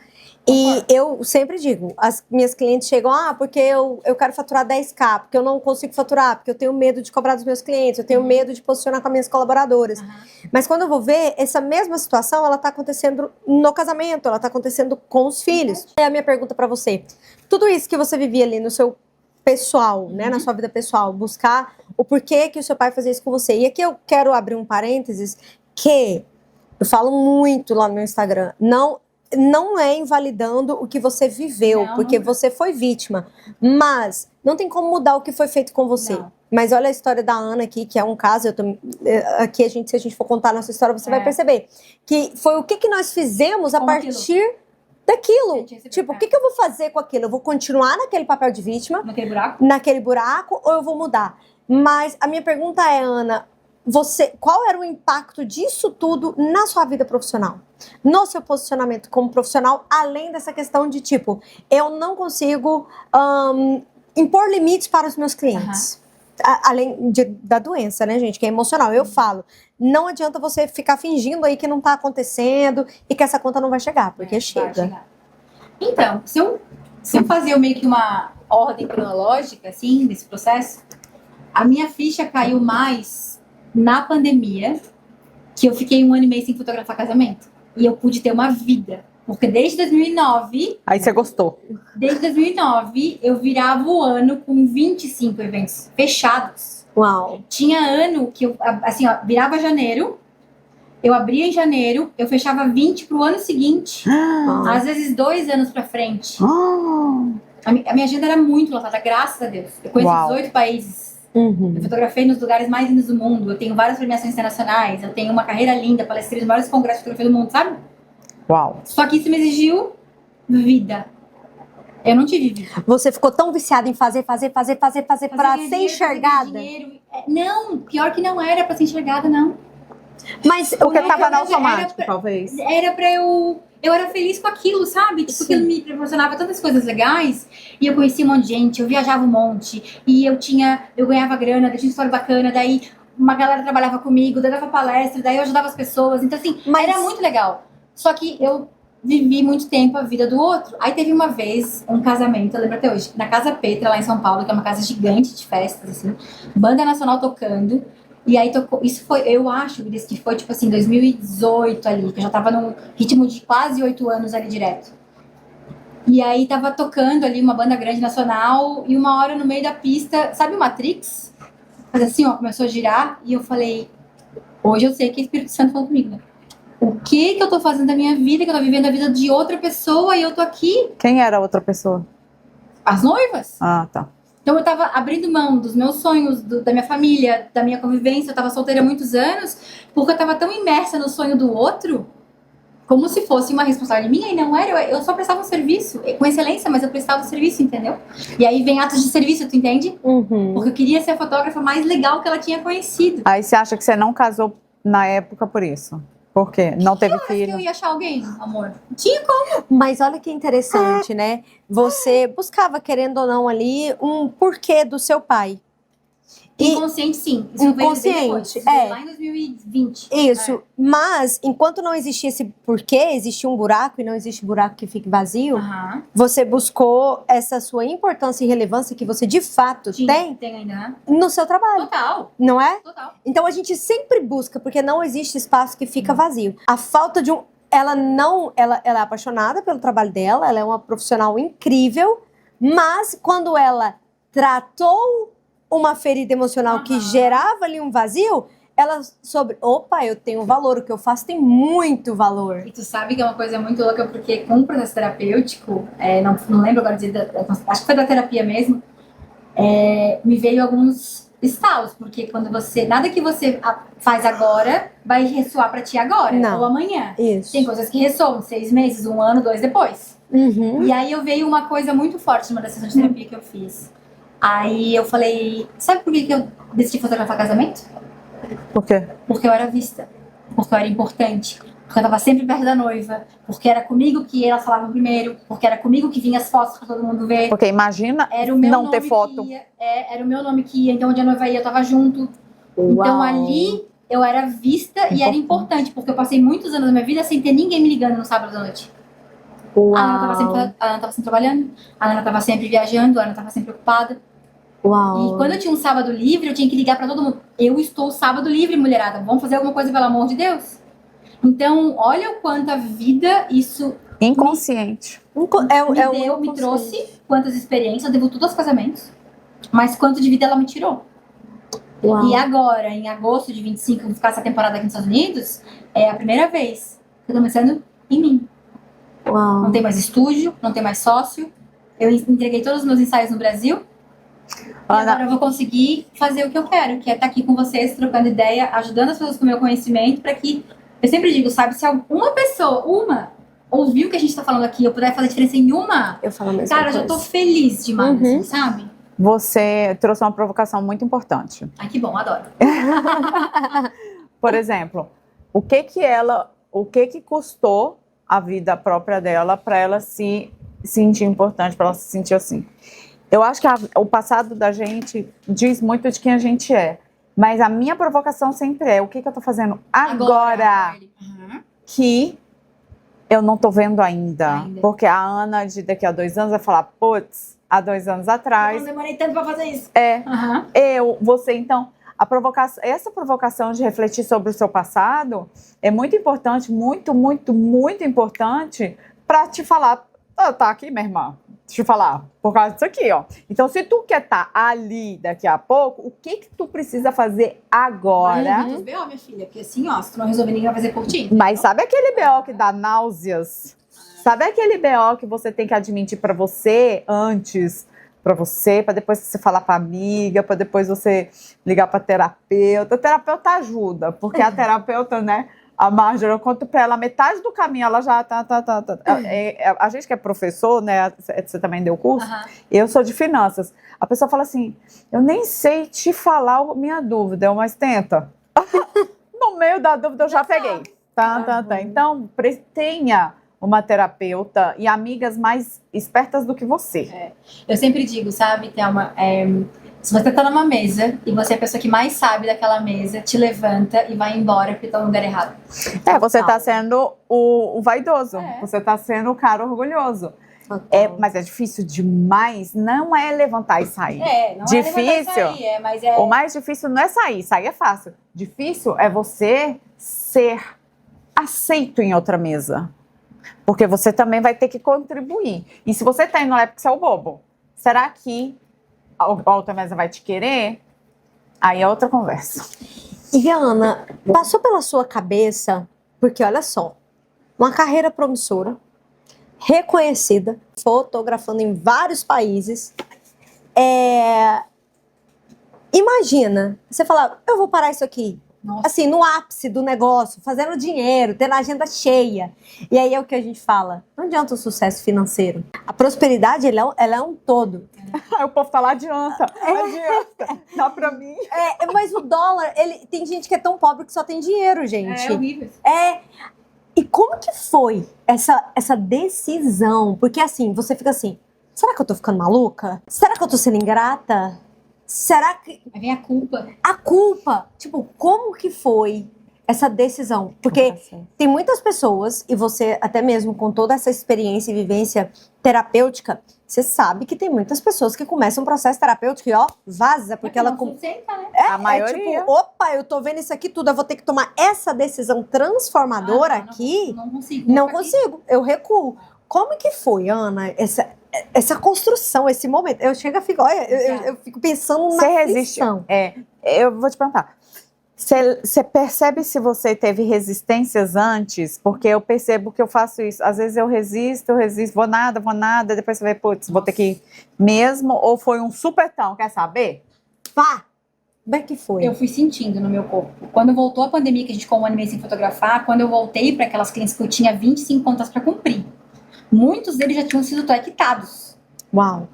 [SPEAKER 3] E eu sempre digo, as minhas clientes chegam, porque eu quero faturar 10K, porque eu não consigo faturar, porque eu tenho medo de cobrar dos meus clientes, eu tenho medo de posicionar com as minhas colaboradoras. Mas quando eu vou ver, essa mesma situação, ela tá acontecendo no casamento, ela tá acontecendo com os filhos. É a minha pergunta pra você. Tudo isso que você vivia ali no seu pessoal, né, na sua vida pessoal, buscar o porquê que o seu pai fazia isso com você. E aqui eu quero abrir um parênteses, que eu falo muito lá no meu Instagram, não é invalidando o que você viveu, porque você foi vítima. Mas não tem como mudar o que foi feito com você. Não. Mas olha a história da Ana aqui, que é um caso, aqui se a gente for contar a nossa história, você vai perceber que foi o que nós fizemos a partir daquilo. Tipo, o que eu vou fazer com aquilo? Eu vou continuar naquele papel de vítima? Naquele buraco, ou eu vou mudar? Mas a minha pergunta é, Ana, qual era o impacto disso tudo na sua vida profissional? No seu posicionamento como profissional, além dessa questão de tipo, eu não consigo impor limites para os meus clientes. Além da doença, né, gente, que é emocional. Eu falo, não adianta você ficar fingindo aí que não tá acontecendo e que essa conta não vai chegar, porque chega.
[SPEAKER 1] Então, se eu fazer meio que uma ordem cronológica, assim, desse processo, a minha ficha caiu mais na pandemia, que eu fiquei 1 ano e meio sem fotografar casamento. E eu pude ter uma vida. Porque desde 2009...
[SPEAKER 2] Aí você gostou.
[SPEAKER 1] Desde 2009, eu virava o ano com 25 eventos fechados.
[SPEAKER 3] Uau!
[SPEAKER 1] Tinha ano que eu, assim, ó, virava janeiro, eu abria em janeiro, eu fechava 20 pro ano seguinte. Às vezes 2 anos pra frente. A minha agenda era muito lotada, graças a Deus. Eu conheço 18 países. Eu fotografei nos lugares mais lindos do mundo. Eu tenho várias premiações internacionais. Eu tenho uma carreira linda, palestrei nos maiores congressos de fotografia do mundo, sabe?
[SPEAKER 2] Uau!
[SPEAKER 1] Só que isso me exigiu vida. Eu não tive vida.
[SPEAKER 3] Você ficou tão viciada em fazer pra ser enxergada?
[SPEAKER 1] Não, pior que não era pra ser enxergada, não.
[SPEAKER 3] Mas
[SPEAKER 2] porque tava no automático, talvez.
[SPEAKER 1] Era pra eu era feliz com aquilo, sabe? Tipo, aquilo me proporcionava tantas coisas legais. E eu conhecia um monte de gente, eu viajava um monte. E eu ganhava grana, eu tinha história bacana. Daí uma galera trabalhava comigo, daí eu dava palestra, daí eu ajudava as pessoas. Então, assim, era muito legal. Só que eu vivi muito tempo a vida do outro. Aí teve uma vez um casamento, eu lembro até hoje, na Casa Petra, lá em São Paulo, que é uma casa gigante de festas, assim. Banda nacional tocando. E aí tocou, isso foi, eu acho que foi tipo assim, 2018 ali, que eu já tava num ritmo de quase 8 anos ali direto. E aí tava tocando ali uma banda grande nacional, e uma hora no meio da pista, sabe o Matrix? Mas assim, ó, começou a girar, e eu falei, hoje eu sei que o Espírito Santo falou comigo, né? O que eu tô fazendo da minha vida, que eu tô vivendo a vida de outra pessoa, e eu tô aqui.
[SPEAKER 2] Quem era a outra pessoa?
[SPEAKER 1] As noivas.
[SPEAKER 2] Ah, tá.
[SPEAKER 1] Então eu tava abrindo mão dos meus sonhos, da minha família, da minha convivência. Eu tava solteira há muitos anos, porque eu tava tão imersa no sonho do outro, como se fosse uma responsabilidade minha, e não era. Eu só prestava um serviço, com excelência, mas eu prestava um serviço, entendeu? E aí vem atos de serviço, tu entende? Porque eu queria ser a fotógrafa mais legal que ela tinha conhecido.
[SPEAKER 2] Aí você acha que você não casou na época por isso? Por quê? Não teve filho?
[SPEAKER 1] Que eu ia achar alguém, amor. Tinha como.
[SPEAKER 3] Mas olha que interessante, né? Você buscava, querendo ou não, ali um porquê do seu pai.
[SPEAKER 1] Inconsciente, sim. Isso
[SPEAKER 3] inconsciente,
[SPEAKER 1] veio lá em 2020.
[SPEAKER 3] Isso. Mas, enquanto não existia esse porquê, existia um buraco e não existe buraco que fique vazio, você buscou essa sua importância e relevância que você de fato tem
[SPEAKER 1] ainda, né?
[SPEAKER 3] No seu trabalho.
[SPEAKER 1] Total.
[SPEAKER 3] Não é?
[SPEAKER 1] Total.
[SPEAKER 3] Então a gente sempre busca, porque não existe espaço que fica vazio. A falta de ela é apaixonada pelo trabalho dela, ela é uma profissional incrível, mas quando ela tratou uma ferida emocional que gerava ali um vazio, ela eu tenho valor, o que eu faço tem muito valor.
[SPEAKER 1] E tu sabe que é uma coisa muito louca, porque com o processo terapêutico, não lembro agora acho que foi da terapia mesmo, me veio alguns estalos, porque quando nada que você faz agora vai ressoar pra ti agora, ou amanhã.
[SPEAKER 3] Isso.
[SPEAKER 1] Tem coisas que ressoam 6 meses, 1 ano, 2 depois. E aí veio uma coisa muito forte numa das sessões de terapia que eu fiz. Aí eu falei, sabe por que eu decidi fotografar casamento?
[SPEAKER 2] Por quê?
[SPEAKER 1] Porque eu era vista, porque eu era importante, porque eu tava sempre perto da noiva, porque era comigo que elas falavam primeiro, porque era comigo que vinha as fotos pra todo mundo ver.
[SPEAKER 2] Porque imagina
[SPEAKER 1] Era o meu
[SPEAKER 2] não
[SPEAKER 1] nome
[SPEAKER 2] ter foto.
[SPEAKER 1] que ia, era o meu nome que ia, então onde a noiva ia eu tava junto. Então ali eu era vista e era importante, porque eu passei muitos anos da minha vida sem ter ninguém me ligando no sábado à noite.
[SPEAKER 3] Uau.
[SPEAKER 1] A Ana tava sempre trabalhando, a Ana tava sempre viajando, a Ana tava sempre ocupada.
[SPEAKER 3] Uau.
[SPEAKER 1] E quando eu tinha um sábado livre, eu tinha que ligar pra todo mundo. Eu estou sábado livre, mulherada. Vamos fazer alguma coisa pelo amor de Deus? Então, olha o quanto a vida, isso
[SPEAKER 2] Inconsciente.
[SPEAKER 1] me trouxe, quantas experiências, eu devo tudo aos casamentos. Mas quanto de vida ela me tirou.
[SPEAKER 3] Uau.
[SPEAKER 1] E agora, em agosto de 25, que eu vou ficar essa temporada aqui nos Estados Unidos, é a primeira vez que eu tô pensando em mim.
[SPEAKER 3] Uau.
[SPEAKER 1] Não tem mais estúdio, não tem mais sócio. Eu entreguei todos os meus ensaios no Brasil. E
[SPEAKER 2] Ana,
[SPEAKER 1] agora eu vou conseguir fazer o que eu quero, que é estar aqui com vocês, trocando ideia, ajudando as pessoas com o meu conhecimento, para que, eu sempre digo, sabe, se uma pessoa, ouvir o que a gente tá falando aqui, eu puder fazer diferença em uma,
[SPEAKER 3] Eu falo a mesma
[SPEAKER 1] cara, eu já tô feliz demais, assim, sabe?
[SPEAKER 2] você trouxe uma provocação muito importante.
[SPEAKER 1] Ai, que bom, adoro.
[SPEAKER 2] Por exemplo, o que custou a vida própria dela para ela se sentir importante, para ela se sentir assim? Eu acho que o passado da gente diz muito de quem a gente é. Mas a minha provocação sempre é, o que eu tô fazendo agora que eu não tô vendo ainda. Porque a Ana, de daqui a 2 anos, vai falar, putz, há 2 anos atrás...
[SPEAKER 1] Eu não demorei tanto pra fazer isso.
[SPEAKER 2] Você, então... Essa provocação de refletir sobre o seu passado é muito importante, muito, muito, muito importante para te falar, tá aqui, minha irmã, deixa eu falar, por causa disso aqui, ó. Então, se tu quer estar ali daqui a pouco, o que tu precisa fazer agora?
[SPEAKER 1] Dos BO, minha filha, porque assim, ó, se tu não resolver, ninguém vai fazer por ti.
[SPEAKER 2] Mas sabe aquele BO que dá náuseas? Sabe aquele BO que você tem que admitir para você antes? Para depois você falar para amiga, para depois você ligar para terapeuta. A terapeuta ajuda, porque a terapeuta, né, a Marjorie, eu conto para ela, metade do caminho ela já tá. A gente que é professor, né, você também deu curso, eu sou de finanças. A pessoa fala assim, eu nem sei te falar a minha dúvida, mas tenta. No meio da dúvida eu já peguei. Então, tenha uma terapeuta e amigas mais espertas do que você.
[SPEAKER 1] Eu sempre digo, sabe, Thelma, se você tá numa mesa e você é a pessoa que mais sabe daquela mesa, te levanta e vai embora porque tá no lugar errado.
[SPEAKER 2] Você tá sendo o vaidoso, você tá sendo o cara orgulhoso. Mas é difícil demais, não é levantar e sair.
[SPEAKER 1] Não
[SPEAKER 2] difícil,
[SPEAKER 1] é levantar e sair, mas
[SPEAKER 2] o mais difícil não é sair é fácil. Difícil é você ser aceito em outra mesa. Porque você também vai ter que contribuir. E se você tá indo lá é porque você é o bobo. Será que a outra mesa vai te querer? Aí é outra conversa.
[SPEAKER 3] E Ana, passou pela sua cabeça, porque olha só, uma carreira promissora, reconhecida, fotografando em vários países. Imagina, você falar, eu vou parar isso aqui.
[SPEAKER 1] Nossa.
[SPEAKER 3] Assim, no ápice do negócio, fazendo dinheiro, tendo a agenda cheia. E aí é o que a gente fala, não adianta o sucesso financeiro. A prosperidade, ela é um todo.
[SPEAKER 2] O povo tá lá, adianta. Dá pra mim.
[SPEAKER 3] Mas o dólar, tem gente que é tão pobre que só tem dinheiro, gente.
[SPEAKER 1] É horrível.
[SPEAKER 3] E como que foi essa decisão? Porque assim, você fica assim, será que eu tô ficando maluca? Será que eu tô sendo ingrata? Será que...
[SPEAKER 1] Aí vem a culpa.
[SPEAKER 3] A culpa, tipo, como que foi essa decisão? Porque tem muitas pessoas, e você até mesmo com toda essa experiência e vivência terapêutica, você sabe que tem muitas pessoas que começam um processo terapêutico e vaza, porque ela...
[SPEAKER 1] Sustenta, né?
[SPEAKER 2] A maioria.
[SPEAKER 3] Tipo, opa, eu tô vendo isso aqui tudo, eu vou ter que tomar essa decisão transformadora aqui.
[SPEAKER 1] Não consigo.
[SPEAKER 3] Não consigo, eu recuo. Como que foi, Ana, essa construção, esse momento? Eu chego e fico, olha, eu fico pensando na aflição.
[SPEAKER 2] Eu vou te perguntar. Você percebe se você teve resistências antes? Porque eu percebo que eu faço isso. Às vezes eu resisto, vou nada, depois você vê, putz, vou ter que ir mesmo, ou foi um supetão, quer saber?
[SPEAKER 3] Pá! Como é que foi?
[SPEAKER 1] Eu fui sentindo no meu corpo. Quando voltou a pandemia, que a gente ficou 1 ano e meio sem fotografar, quando eu voltei para aquelas clientes que eu tinha 25 contas para cumprir, muitos deles já tinham sido quitados.
[SPEAKER 3] Uau!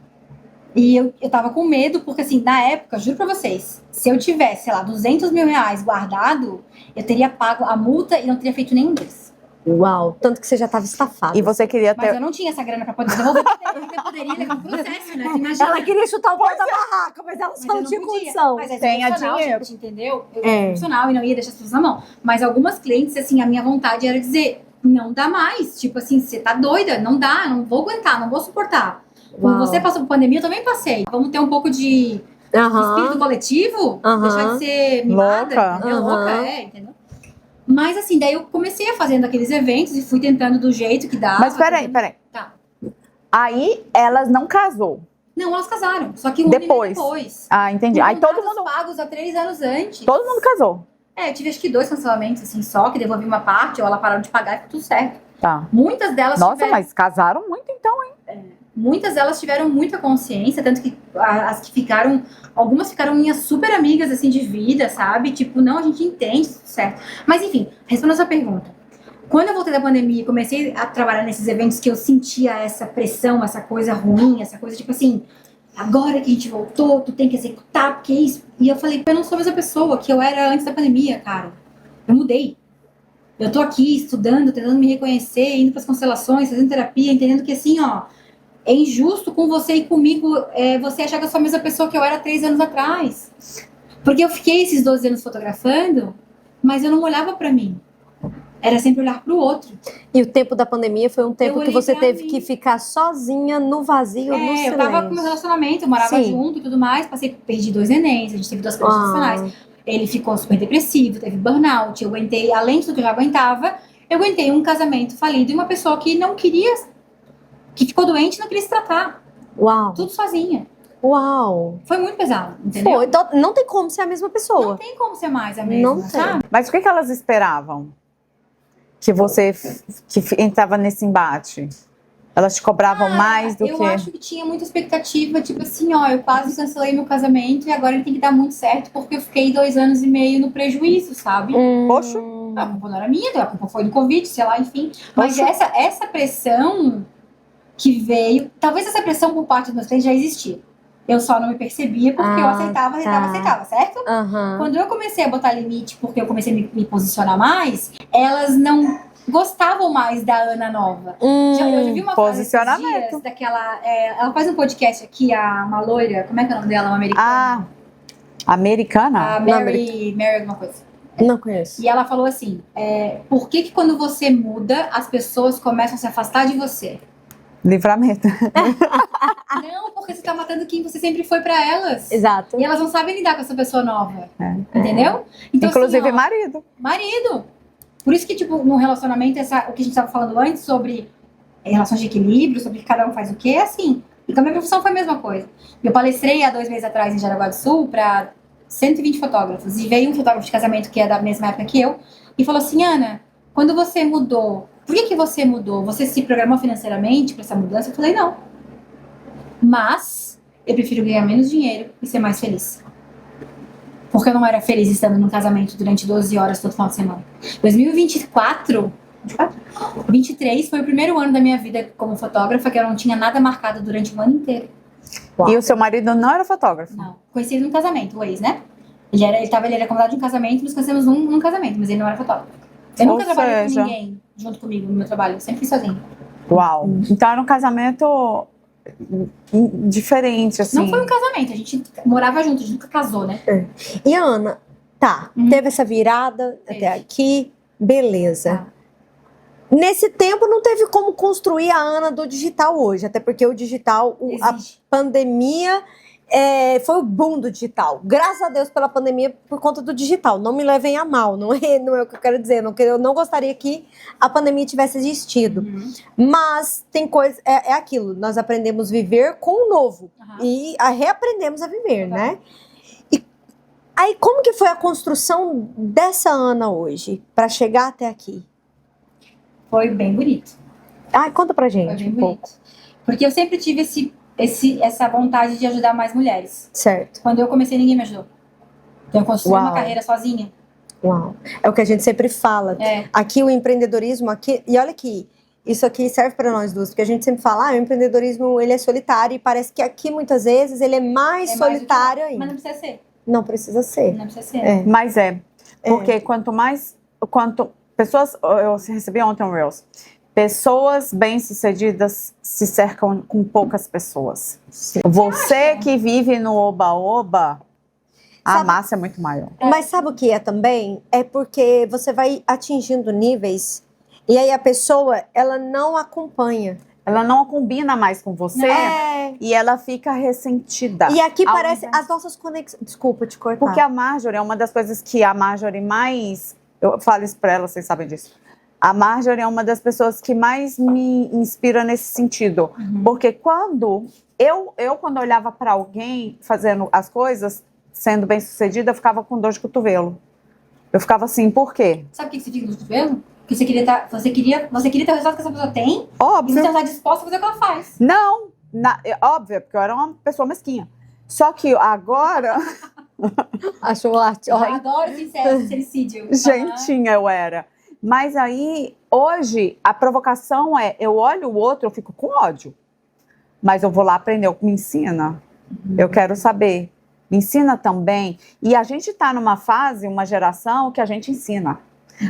[SPEAKER 1] E eu tava com medo, porque assim, na época, juro pra vocês, se eu tivesse, sei lá, 200 mil reais guardado, eu teria pago a multa e não teria feito nenhum deles.
[SPEAKER 3] Uau, tanto que você já estava estafada.
[SPEAKER 2] E você queria
[SPEAKER 1] Mas
[SPEAKER 2] ter...
[SPEAKER 1] eu não tinha essa grana pra poder devolver, porque eu poderia levar um processo, né? Tu imagina.
[SPEAKER 3] Ela queria chutar o pau da barraca, mas ela
[SPEAKER 1] Mas
[SPEAKER 3] só
[SPEAKER 1] eu
[SPEAKER 3] não tinha
[SPEAKER 1] podia.
[SPEAKER 3] condição.
[SPEAKER 1] Mas é
[SPEAKER 2] Tenha
[SPEAKER 1] profissional,
[SPEAKER 2] dinheiro.
[SPEAKER 1] gente, entendeu? Eu era profissional e não ia deixar as pessoas na mão. Mas algumas clientes, assim, a minha vontade era dizer, não dá mais. Tipo assim, você tá doida, não dá, não vou aguentar, não vou suportar. Quando você passou por pandemia, eu também passei. Vamos ter um pouco de espírito coletivo, deixar de ser mimada,
[SPEAKER 2] Louca.
[SPEAKER 1] entendeu? Louca, entendeu? Mas assim, daí eu comecei a fazendo aqueles eventos e fui tentando do jeito que dava.
[SPEAKER 2] Mas peraí.
[SPEAKER 1] Tá.
[SPEAKER 2] Aí elas não casou.
[SPEAKER 1] Não, elas casaram. Só que um ano e meio depois.
[SPEAKER 2] Ah, entendi.
[SPEAKER 1] Com
[SPEAKER 2] Aí todo
[SPEAKER 1] contratos
[SPEAKER 2] mundo...
[SPEAKER 1] pagos há 3 anos antes.
[SPEAKER 2] Todo mundo casou.
[SPEAKER 1] Eu tive acho que 2 cancelamentos, assim, só, que devolvi uma parte, ou ela pararam de pagar e ficou tudo certo.
[SPEAKER 2] Tá.
[SPEAKER 1] Muitas delas
[SPEAKER 2] Nossa,
[SPEAKER 1] tiveram...
[SPEAKER 2] mas casaram muito então, hein?
[SPEAKER 1] Muitas delas tiveram muita consciência, tanto que as que ficaram... Algumas ficaram minhas super amigas, assim, de vida, sabe? Tipo, não, a gente entende, tudo certo. Mas, enfim, respondendo a sua pergunta. Quando eu voltei da pandemia e comecei a trabalhar nesses eventos que eu sentia essa pressão, essa coisa ruim, essa coisa, tipo assim... Agora que a gente voltou, tu tem que executar, porque é isso. E eu falei, eu não sou a mesma pessoa que eu era antes da pandemia, cara. Eu mudei. Eu tô aqui estudando, tentando me reconhecer, indo pras constelações, fazendo terapia, entendendo que assim, ó, é injusto com você e comigo você achar que eu sou a mesma pessoa que eu era 3 anos atrás. Porque eu fiquei esses 12 anos fotografando, mas eu não olhava pra mim. Era sempre olhar pro outro.
[SPEAKER 3] E o tempo da pandemia foi um tempo que você teve que ficar sozinha, no vazio, no silêncio.
[SPEAKER 1] Eu tava com meu relacionamento, eu morava junto e tudo mais, perdi 2 nenéns, a gente teve 2 crianças funcionais. Ele ficou super depressivo, teve burnout, eu aguentei, além de tudo que eu já aguentava, eu aguentei um casamento falido e uma pessoa que não queria, que ficou doente e não queria se tratar.
[SPEAKER 3] Uau.
[SPEAKER 1] Tudo sozinha.
[SPEAKER 3] Uau.
[SPEAKER 1] Foi muito pesado, entendeu?
[SPEAKER 3] Foi, então não tem como ser a mesma pessoa.
[SPEAKER 1] Não tem como ser mais a mesma,
[SPEAKER 3] Não tem.
[SPEAKER 1] sabe?
[SPEAKER 2] Mas o que elas esperavam? Que você entrava nesse embate? Elas te cobravam mais do que...
[SPEAKER 1] Eu acho que tinha muita expectativa, tipo assim, ó, eu quase cancelei meu casamento e agora ele tem que dar muito certo porque eu fiquei 2 anos e meio no prejuízo, sabe?
[SPEAKER 2] Poxa.
[SPEAKER 1] A culpa não era minha, a culpa foi do Covid, sei lá, enfim. Mas essa pressão que veio, talvez essa pressão por parte dos meus clientes já existia. Eu só não me percebia porque eu aceitava, certo? Quando eu comecei a botar limite, porque eu comecei a me posicionar mais, elas não gostavam mais da Ana nova. Eu já vi uma frase esses dias daquela... ela faz um podcast aqui, uma loira, como é que é o nome dela? Uma americana.
[SPEAKER 2] Americana?
[SPEAKER 1] A Mary alguma coisa.
[SPEAKER 3] Não conheço.
[SPEAKER 1] E ela falou assim, por que quando você muda, as pessoas começam a se afastar de você?
[SPEAKER 2] Livramento.
[SPEAKER 1] Não, porque você tá matando quem você sempre foi pra elas.
[SPEAKER 3] Exato.
[SPEAKER 1] E elas não sabem lidar com essa pessoa nova. Entendeu? Então,
[SPEAKER 2] inclusive
[SPEAKER 1] assim,
[SPEAKER 2] marido.
[SPEAKER 1] Marido. Por isso que, tipo, no relacionamento, o que a gente tava falando antes sobre relações de equilíbrio, sobre que cada um faz o quê, é assim. E com a minha profissão foi a mesma coisa. Eu palestrei há 2 meses atrás em Jaraguá do Sul pra 120 fotógrafos. E veio um fotógrafo de casamento que é da mesma época que eu e falou assim, Ana, quando você mudou, por que você mudou? Você se programou financeiramente para essa mudança? Eu falei, não. Mas eu prefiro ganhar menos dinheiro e ser mais feliz. Porque eu não era feliz estando num casamento durante 12 horas todo final de semana. 23 foi o primeiro ano da minha vida como fotógrafa que eu não tinha nada marcado durante o ano inteiro.
[SPEAKER 2] Uau. E o seu marido não era fotógrafo?
[SPEAKER 1] Não. Conheci ele num casamento, o ex, né? Ele era convidado de um casamento, nos conhecemos num casamento, mas ele não era fotógrafo. Eu nunca trabalhei com ninguém junto comigo no meu trabalho, eu sempre fui sozinha.
[SPEAKER 2] Uau. Então era um casamento diferente, assim.
[SPEAKER 1] Não foi um casamento, a gente morava junto, a gente nunca casou, né?
[SPEAKER 3] E a Ana, teve essa virada até aqui, beleza. Nesse tempo não teve como construir a Ana do digital hoje, até porque o digital, a pandemia foi o boom do digital. Graças a Deus pela pandemia por conta do digital. Não me levem a mal, não é o que eu quero dizer. Eu não gostaria que a pandemia tivesse existido. Mas tem coisa, é aquilo, nós aprendemos a viver com o novo e reaprendemos a viver, né? E aí como que foi a construção dessa Ana hoje para chegar até aqui?
[SPEAKER 1] Foi bem bonito.
[SPEAKER 3] Conta pra gente.
[SPEAKER 1] Foi bem bonito. Porque eu sempre tive essa vontade de ajudar mais mulheres.
[SPEAKER 3] Certo.
[SPEAKER 1] Quando eu comecei, ninguém me ajudou. Então eu construí uma carreira sozinha.
[SPEAKER 3] Uau. É o que a gente sempre fala. Aqui o empreendedorismo, e olha aqui, isso aqui serve para nós duas, porque a gente sempre fala, o empreendedorismo ele é solitário e parece que aqui muitas vezes ele é mais solitário ainda.
[SPEAKER 1] Mas não precisa ser.
[SPEAKER 3] Não precisa ser.
[SPEAKER 1] Não precisa ser.
[SPEAKER 2] Mas porque quanto pessoas, eu recebi ontem um Reels, pessoas bem-sucedidas se cercam com poucas pessoas.
[SPEAKER 3] Sim.
[SPEAKER 2] Você que vive no oba-oba, a massa é muito maior.
[SPEAKER 3] Mas sabe o que é também? É porque você vai atingindo níveis e aí a pessoa, ela não acompanha.
[SPEAKER 2] Ela não combina mais com você e ela fica ressentida.
[SPEAKER 3] E aqui parece as nossas conexões. Desculpa te cortar.
[SPEAKER 2] Porque a Marjorie é uma das coisas que a Marjorie mais... Eu falo isso pra ela, vocês sabem disso. A Marjorie é uma das pessoas que mais me inspira nesse sentido. Porque quando eu olhava pra alguém fazendo as coisas, sendo bem-sucedida, eu ficava com dor de cotovelo. Eu ficava assim, por quê?
[SPEAKER 1] Sabe o que você fica no cotovelo? Porque você queria ter o resultado que essa pessoa tem e
[SPEAKER 2] Óbvio.
[SPEAKER 1] você está disposta a fazer o que ela faz.
[SPEAKER 2] Não, óbvio, porque eu era uma pessoa mesquinha. Só que agora...
[SPEAKER 3] Achou arte.
[SPEAKER 1] Eu adoro sincericídio.
[SPEAKER 2] Gentinha eu era. Mas aí, hoje, a provocação é, eu olho o outro, eu fico com ódio. Mas eu vou lá aprender o que me ensina. Eu quero saber. Me ensina também. E a gente está numa fase, uma geração que a gente ensina.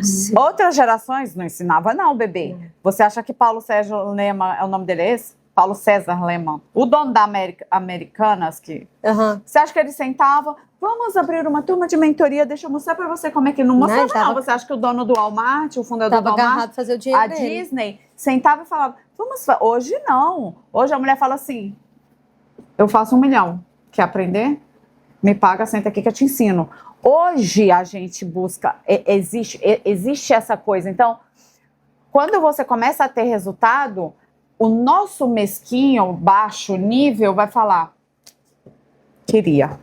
[SPEAKER 3] Sim.
[SPEAKER 2] Outras gerações não ensinavam, não, bebê. Você acha que Paulo Sérgio Lema, é o nome dele esse? Paulo César Lema, o dono da Americanas, que... Você acha que ele sentava, vamos abrir uma turma de mentoria, deixa eu mostrar pra você como é que não mostrava, não. Você acha que o dono do Walmart, o fundador do Walmart,
[SPEAKER 3] fazer o dinheiro
[SPEAKER 2] a
[SPEAKER 3] dele.
[SPEAKER 2] Disney, sentava e falava, hoje não. Hoje a mulher fala assim, eu faço 1 milhão, quer aprender? Me paga, senta aqui que eu te ensino. Hoje a gente busca, existe essa coisa. Então, quando você começa a ter resultado, o nosso mesquinho, baixo nível, vai falar, queria.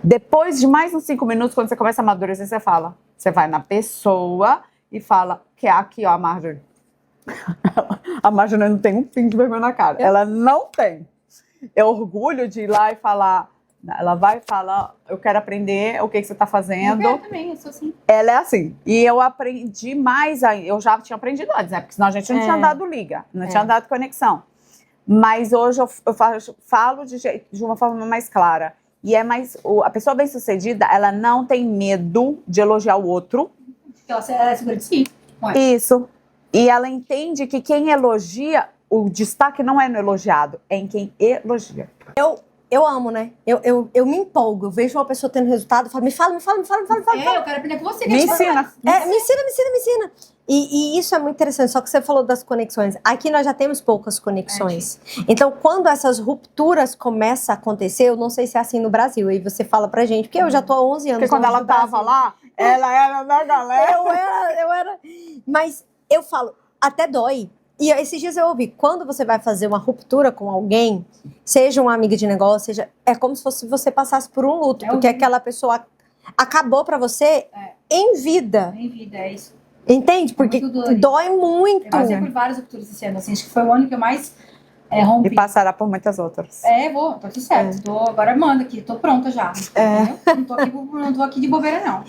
[SPEAKER 2] Depois de mais uns 5 minutos, quando você começa a amadurecer, você fala, você vai na pessoa e fala, que é aqui, ó, a Marjorie. A Marjorie não tem um pingo de vergonha na cara. Ela não tem. É orgulho de ir lá e falar... Ela vai falar, eu quero aprender o que você está fazendo.
[SPEAKER 1] Eu também, eu sou assim.
[SPEAKER 2] Ela é assim. E eu aprendi mais ainda. Eu já tinha aprendido antes, né? Porque senão a gente não tinha dado liga, não tinha dado conexão. Mas hoje eu falo de uma forma mais clara. E é mais... A pessoa bem-sucedida, ela não tem medo de elogiar o outro.
[SPEAKER 1] Ela é segura de si.
[SPEAKER 2] Isso. E ela entende que quem elogia, o destaque não é no elogiado, é em quem elogia.
[SPEAKER 3] Eu amo, né? Eu me empolgo. Eu vejo uma pessoa tendo resultado, eu falo, me fala.
[SPEAKER 1] Eu quero aprender com você.
[SPEAKER 2] Me ensina.
[SPEAKER 3] Me ensina. E isso é muito interessante, só que você falou das conexões. Aqui nós já temos poucas conexões. Então, quando essas rupturas começam a acontecer, eu não sei se é assim no Brasil, aí você fala pra gente, porque eu já tô há 11 anos.
[SPEAKER 2] Porque quando ela tava lá, ela era da galera.
[SPEAKER 3] Eu era. Mas eu falo, até dói. E esses dias eu ouvi, quando você vai fazer uma ruptura com alguém, seja uma amiga de negócio, é como se você passasse por um luto, porque aquela pessoa acabou pra você em vida.
[SPEAKER 1] Em vida, é isso.
[SPEAKER 3] Entende? Porque dói muito.
[SPEAKER 1] Eu passei por várias rupturas esse ano, assim, acho que foi o ano que eu mais rompi.
[SPEAKER 2] E passará por muitas outras.
[SPEAKER 1] Tô aqui certo. Agora manda aqui, tô pronta já. Não tô aqui de bobeira, não.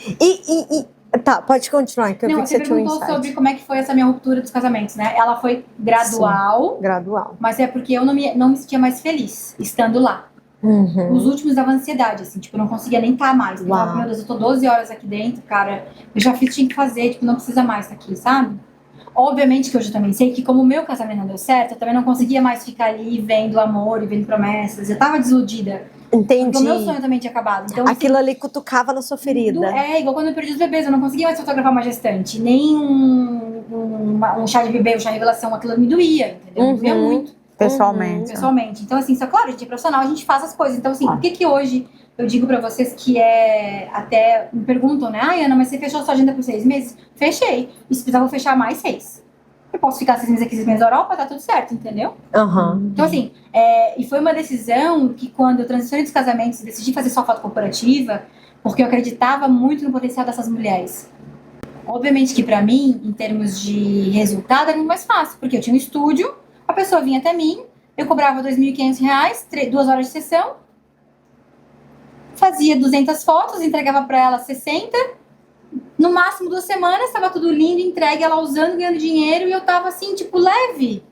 [SPEAKER 3] Tá, pode continuar, que eu vi que você tinha um insight.
[SPEAKER 1] Você perguntou sobre como é que foi essa minha ruptura dos casamentos, né? Ela foi gradual.
[SPEAKER 3] Sim, gradual.
[SPEAKER 1] Mas é porque eu não me sentia mais feliz estando lá. Os últimos dava ansiedade, assim, tipo, eu não conseguia nem estar mais. Eu falava, meu Deus, eu tô 12 horas aqui dentro, cara, eu já fiz o que tinha que fazer, tipo, não precisa mais estar aqui, sabe? Obviamente que hoje eu também sei que como o meu casamento não deu certo, eu também não conseguia mais ficar ali vendo amor e vendo promessas, eu tava desiludida.
[SPEAKER 3] Entendi.
[SPEAKER 1] Porque o meu sonho também tinha acabado. Então,
[SPEAKER 3] aquilo ali cutucava na sua ferida.
[SPEAKER 1] Igual quando eu perdi os bebês, eu não conseguia mais fotografar uma gestante, nem um chá de bebê, um chá de revelação, aquilo me doía, entendeu? Me doía muito.
[SPEAKER 2] Pessoalmente.
[SPEAKER 1] Então, assim, só claro, a gente é profissional, a gente faz as coisas. Então, assim, por que hoje eu digo pra vocês que até me perguntam, né? Ai, Ana, mas você fechou sua agenda por 6 meses? Fechei. E se precisar, vou fechar mais 6. Eu posso ficar 6 meses aqui, 6 meses na Europa, tá tudo certo, entendeu? Então, assim, e foi uma decisão que quando eu transicionei dos casamentos, decidi fazer só foto corporativa, porque eu acreditava muito no potencial dessas mulheres. Obviamente que pra mim, em termos de resultado, era muito mais fácil, porque eu tinha um estúdio, a pessoa vinha até mim, eu cobrava R$2.500, 2 horas de sessão, fazia 200 fotos, entregava pra ela 60, No máximo 2 semanas, tava tudo lindo, entregue, ela usando, ganhando dinheiro, e eu tava assim, tipo, leve.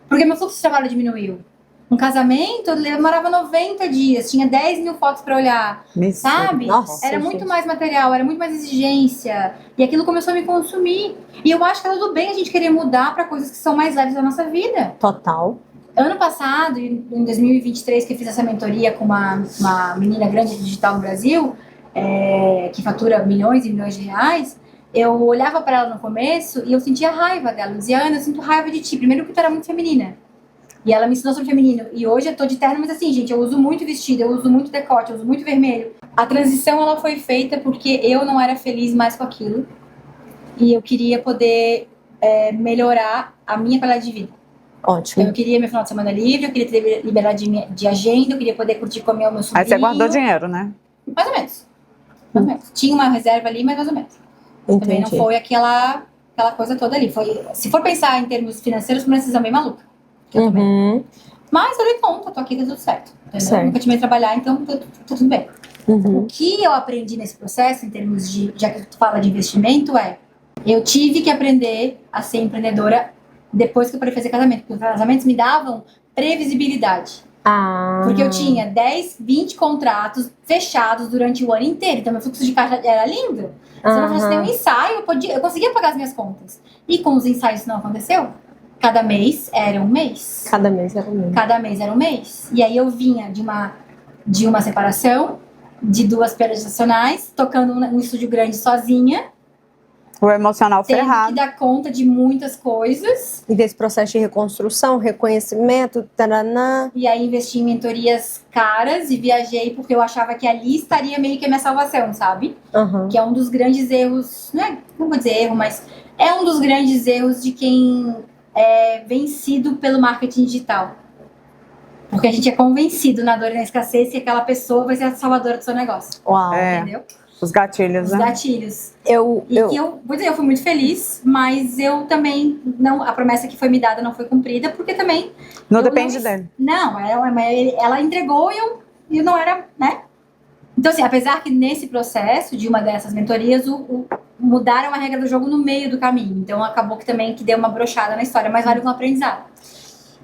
[SPEAKER 1] Porque meu fluxo de trabalho diminuiu. Um casamento, eu demorava 90 dias, tinha 10 mil fotos pra olhar, sabe?
[SPEAKER 3] Nossa,
[SPEAKER 1] Era
[SPEAKER 3] gente.
[SPEAKER 1] muito mais material, era muito mais exigência. E aquilo começou a me consumir. E eu acho que tá tudo bem a gente querer mudar pra coisas que são mais leves da nossa vida.
[SPEAKER 3] Total.
[SPEAKER 1] Ano passado, em 2023, que eu fiz essa mentoria com uma menina grande digital no Brasil, que fatura milhões e milhões de reais, eu olhava pra ela no começo e eu sentia raiva dela. Eu dizia, Ana, eu sinto raiva de ti. Primeiro porque tu era muito feminina. E ela me ensinou sobre feminino. E hoje eu tô de terno, mas assim, gente, eu uso muito vestido, eu uso muito decote, eu uso muito vermelho. A transição, ela foi feita porque eu não era feliz mais com aquilo. E eu queria poder melhorar a minha qualidade de vida.
[SPEAKER 3] Ótimo.
[SPEAKER 1] Eu queria meu final de semana livre, eu queria ter liberdade de agenda, eu queria poder curtir com o meu sobrinho.
[SPEAKER 2] Aí você guardou dinheiro, né?
[SPEAKER 1] Mais ou menos. Mais ou menos. Tinha uma reserva ali, mas mais ou menos. Também não
[SPEAKER 3] Entendi.
[SPEAKER 1] foi aquela coisa toda ali. Foi, se for pensar em termos financeiros, foi uma decisão bem maluca. Que eu tomei.
[SPEAKER 3] Uhum.
[SPEAKER 1] Mas eu dei conta, tô aqui, tá tudo certo. Entendeu?
[SPEAKER 3] Certo.
[SPEAKER 1] Nunca tive que trabalhar, então tá tudo bem.
[SPEAKER 3] Uhum.
[SPEAKER 1] O que eu aprendi nesse processo, em termos de, já que tu fala de investimento, eu tive que aprender a ser empreendedora depois que eu parei de fazer casamento. Porque os casamentos me davam previsibilidade.
[SPEAKER 3] Ah.
[SPEAKER 1] Porque eu tinha 10, 20 contratos fechados durante o ano inteiro. Então, meu fluxo de caixa era lindo. Se eu não fosse nenhum ensaio, eu conseguia pagar as minhas contas. E com os ensaios isso não aconteceu. Cada mês era um mês.
[SPEAKER 3] Cada mês era um mês.
[SPEAKER 1] Cada mês era um mês. E aí eu vinha de uma separação, de 2 perdas gestacionais, tocando um estúdio grande sozinha,
[SPEAKER 2] O emocional
[SPEAKER 1] tendo
[SPEAKER 2] ferrado.
[SPEAKER 1] que dar conta de muitas coisas.
[SPEAKER 3] E desse processo de reconstrução, reconhecimento, taranã.
[SPEAKER 1] E aí investi em mentorias caras e viajei porque eu achava que ali estaria meio que a minha salvação, sabe?
[SPEAKER 3] Uhum.
[SPEAKER 1] Que é um dos grandes erros, não vou dizer erro, mas é um dos grandes erros de quem é vencido pelo marketing digital. Porque a gente é convencido na dor e na escassez que aquela pessoa vai ser a salvadora do seu negócio.
[SPEAKER 3] Uau.
[SPEAKER 2] É.
[SPEAKER 1] Entendeu?
[SPEAKER 2] Os gatilhos,
[SPEAKER 1] Os
[SPEAKER 2] né?
[SPEAKER 1] gatilhos.
[SPEAKER 3] Eu,
[SPEAKER 1] E que eu, vou dizer, eu fui muito feliz, mas eu também, a promessa que foi me dada não foi cumprida, porque também...
[SPEAKER 2] Não
[SPEAKER 1] eu
[SPEAKER 2] depende dele.
[SPEAKER 1] Não, ela entregou e eu não era, né? Então, assim, apesar que nesse processo de uma dessas mentorias, mudaram a regra do jogo no meio do caminho. Então, acabou que também que deu uma brochada na história, mas vale um aprendizado.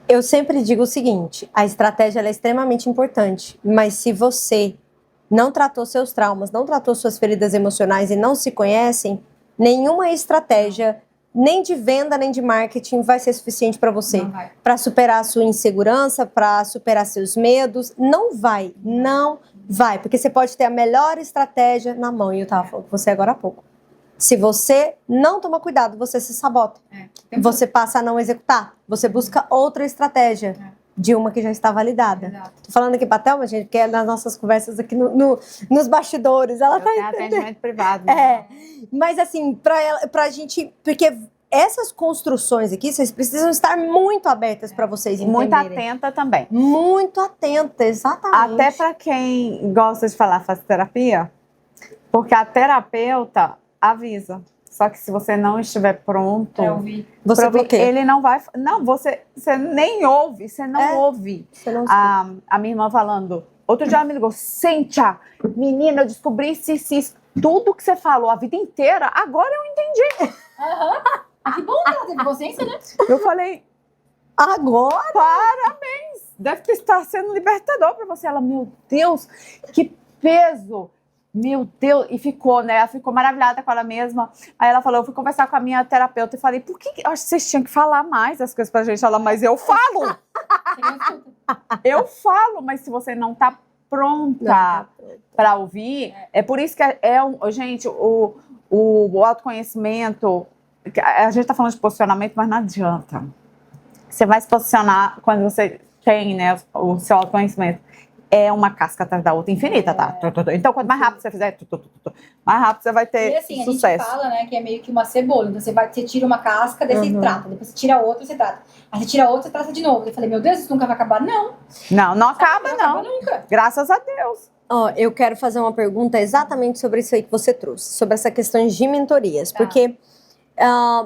[SPEAKER 3] eu sempre digo o seguinte, a estratégia ela é extremamente importante, mas se você não tratou seus traumas, não tratou suas feridas emocionais e não se conhecem, nenhuma estratégia, nem de venda, nem de marketing, vai ser suficiente para você.
[SPEAKER 1] Não vai.
[SPEAKER 3] Para superar a sua insegurança, para superar seus medos. Não vai, não vai. Porque você pode ter a melhor estratégia na mão. E eu estava falando com você agora há pouco. Se você não toma cuidado, você se sabota. Você passa a não executar. Você busca outra estratégia de uma que já está validada.
[SPEAKER 1] Exato.
[SPEAKER 3] Tô falando aqui para a Thelma, gente, porque é nas nossas conversas aqui nos bastidores. Ela
[SPEAKER 2] Eu
[SPEAKER 3] tá
[SPEAKER 2] tenho
[SPEAKER 3] entendendo.
[SPEAKER 2] atendimento privado.
[SPEAKER 3] É, mas assim, pra gente, porque essas construções aqui, vocês precisam estar muito abertas para vocês
[SPEAKER 2] E
[SPEAKER 3] entenderem.
[SPEAKER 2] muito atenta também.
[SPEAKER 3] Muito atenta, exatamente.
[SPEAKER 2] Até para quem gosta de falar, faz terapia, porque a terapeuta avisa. Só que se você não estiver pronto,
[SPEAKER 1] Eu vi.
[SPEAKER 3] Você
[SPEAKER 2] pra ouvir,
[SPEAKER 3] bloqueia.
[SPEAKER 2] ele não vai. Não, você nem ouve, você não
[SPEAKER 3] É.
[SPEAKER 2] ouve.
[SPEAKER 3] Você não
[SPEAKER 2] A minha irmã falando. Outro dia ela me ligou, Cíntia, menina, eu descobri isso, tudo que você falou a vida inteira, agora eu entendi.
[SPEAKER 1] Ah, que bom que ela teve consciência, né?
[SPEAKER 2] Eu falei,
[SPEAKER 3] Agora,
[SPEAKER 2] parabéns, deve estar sendo libertador para você. Ela, meu Deus, que peso. Meu Deus, e ficou, né? Ela ficou maravilhada com ela mesma. Aí ela falou, eu fui conversar com a minha terapeuta e falei, por que eu acho que vocês tinham que falar mais as coisas pra gente? Ela, mas eu falo. Eu falo, mas se você não tá pronta para ouvir, é por isso que gente, o autoconhecimento, a gente tá falando de posicionamento, mas não adianta. Você vai se posicionar quando você tem, né, o seu autoconhecimento. É uma casca atrás da outra, infinita, tá? Então, quanto mais rápido você fizer, mais rápido você vai ter
[SPEAKER 1] E assim, a gente
[SPEAKER 2] sucesso.
[SPEAKER 1] fala, né, que é meio que uma cebola. Então você tira uma casca, daí você trata. Depois você tira outra, você trata. Aí você tira outra, você trata de novo. Eu falei, meu Deus, isso nunca vai acabar? Não.
[SPEAKER 2] Não acaba,
[SPEAKER 1] Não
[SPEAKER 2] não.
[SPEAKER 1] acaba nunca.
[SPEAKER 2] Graças a Deus.
[SPEAKER 3] ó, eu quero fazer uma pergunta exatamente sobre isso aí que você trouxe, sobre essa questão de mentorias, porque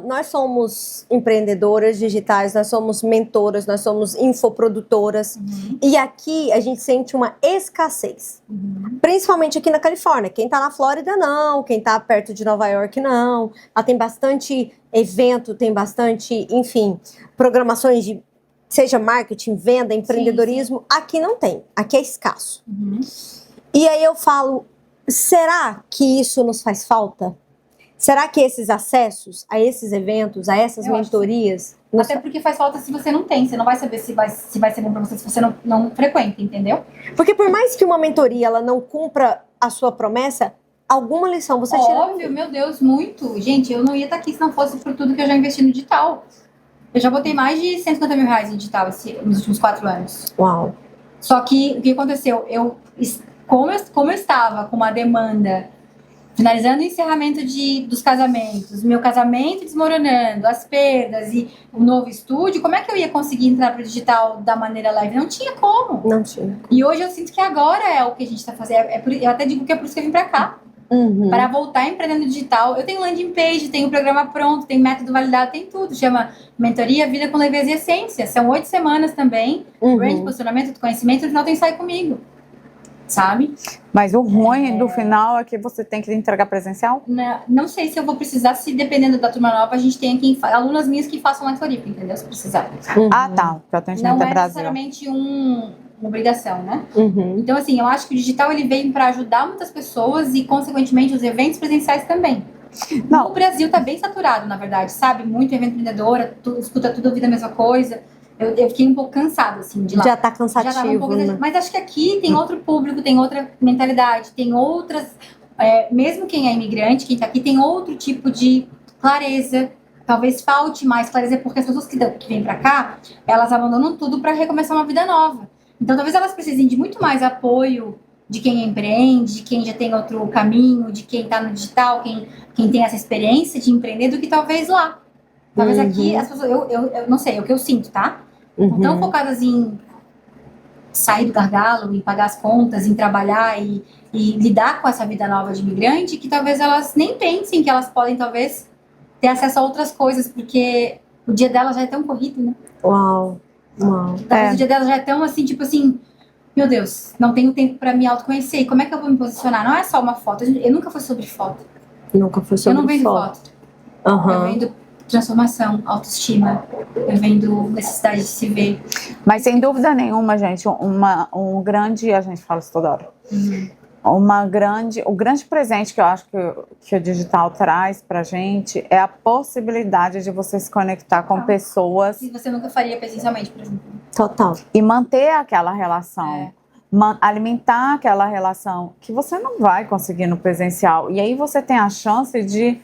[SPEAKER 3] nós somos empreendedoras digitais, nós somos mentoras, nós somos infoprodutoras. E aqui a gente sente uma escassez. Principalmente aqui na Califórnia. Quem tá na Flórida, não. Quem tá perto de Nova York, não. Lá tem bastante evento, tem bastante, enfim, programações de, seja marketing, venda, empreendedorismo. Sim. Aqui não tem. Aqui é escasso. E aí eu falo, será que isso nos faz falta? Será que esses acessos a esses eventos, a essas mentorias...
[SPEAKER 1] Até porque faz falta se você não tem. Você não vai saber se vai ser bom pra você se você não frequenta, entendeu?
[SPEAKER 3] Porque por mais que uma mentoria ela não cumpra a sua promessa, alguma lição você tira.
[SPEAKER 1] Óbvio, meu Deus, muito. Gente, eu não ia estar aqui se não fosse por tudo que eu já investi no digital. Eu já botei mais de 150 mil reais em digital nos últimos 4 anos.
[SPEAKER 3] Uau.
[SPEAKER 1] Só que o que aconteceu? Como eu estava com uma demanda... Finalizando o encerramento dos casamentos, meu casamento desmoronando, as perdas e o novo estúdio, como é que eu ia conseguir entrar para o digital da maneira leve? Não tinha como.
[SPEAKER 3] Não tinha.
[SPEAKER 1] E hoje eu sinto que agora é o que a gente está fazendo. Eu até digo que é por isso que eu vim para cá. Para voltar a empreender no digital. Eu tenho landing page, tenho programa pronto, tenho método validado, tem tudo. Chama Mentoria Vida com Leveza e Essência. São 8 semanas também. Brand, posicionamento, do conhecimento, no final tem que sair comigo. Sabe?
[SPEAKER 2] Mas o ruim do final é que você tem que entregar presencial?
[SPEAKER 1] Não sei se eu vou precisar, se dependendo da turma nova, a gente tem aqui alunas minhas que façam lá em Floripa, entendeu? Se precisar.
[SPEAKER 2] Ah, tá. Eu tô entendendo.
[SPEAKER 1] Não é necessariamente uma obrigação, né? Então, assim, eu acho que o digital ele veio para ajudar muitas pessoas e, consequentemente, os eventos presenciais também. O Brasil tá bem saturado, na verdade, sabe? Muito evento empreendedora, escuta tudo, ouvir a mesma coisa. Eu fiquei um pouco cansada, assim, de lá.
[SPEAKER 3] Já tá cansativo,
[SPEAKER 1] já tava um pouco,
[SPEAKER 3] né?
[SPEAKER 1] Mas acho que aqui tem outro público, tem outra mentalidade, tem outras... mesmo quem é imigrante, quem tá aqui, tem outro tipo de clareza. Talvez falte mais clareza, porque as pessoas que vêm pra cá, elas abandonam tudo pra recomeçar uma vida nova. Então, talvez elas precisem de muito mais apoio de quem empreende, de quem já tem outro caminho, de quem tá no digital, quem tem essa experiência de empreender, do que talvez lá. Talvez aqui, as pessoas, eu não sei, é o que eu sinto, tá? Tão focadas em sair do gargalo, em pagar as contas, em trabalhar e lidar com essa vida nova de imigrante, que talvez elas nem pensem que elas podem, talvez, ter acesso a outras coisas, porque o dia delas já é tão corrido, né?
[SPEAKER 3] Uau.
[SPEAKER 1] Talvez o dia delas já é tão assim, tipo assim, meu Deus, não tenho tempo pra me autoconhecer. E como é que eu vou me posicionar? Não é só uma foto. Eu nunca fui sobre foto.
[SPEAKER 3] Nunca foi sobre foto.
[SPEAKER 1] Eu não vendo foto. Eu vendo transformação, autoestima, eu vendo necessidade de se ver.
[SPEAKER 2] Mas sem dúvida nenhuma, gente, um grande, a gente fala isso toda hora, o grande presente que eu acho que o digital traz pra gente é a possibilidade de você se conectar com pessoas
[SPEAKER 1] que você nunca faria presencialmente, por exemplo.
[SPEAKER 3] Total.
[SPEAKER 2] E manter aquela relação. Alimentar aquela relação que você não vai conseguir no presencial. E aí você tem a chance de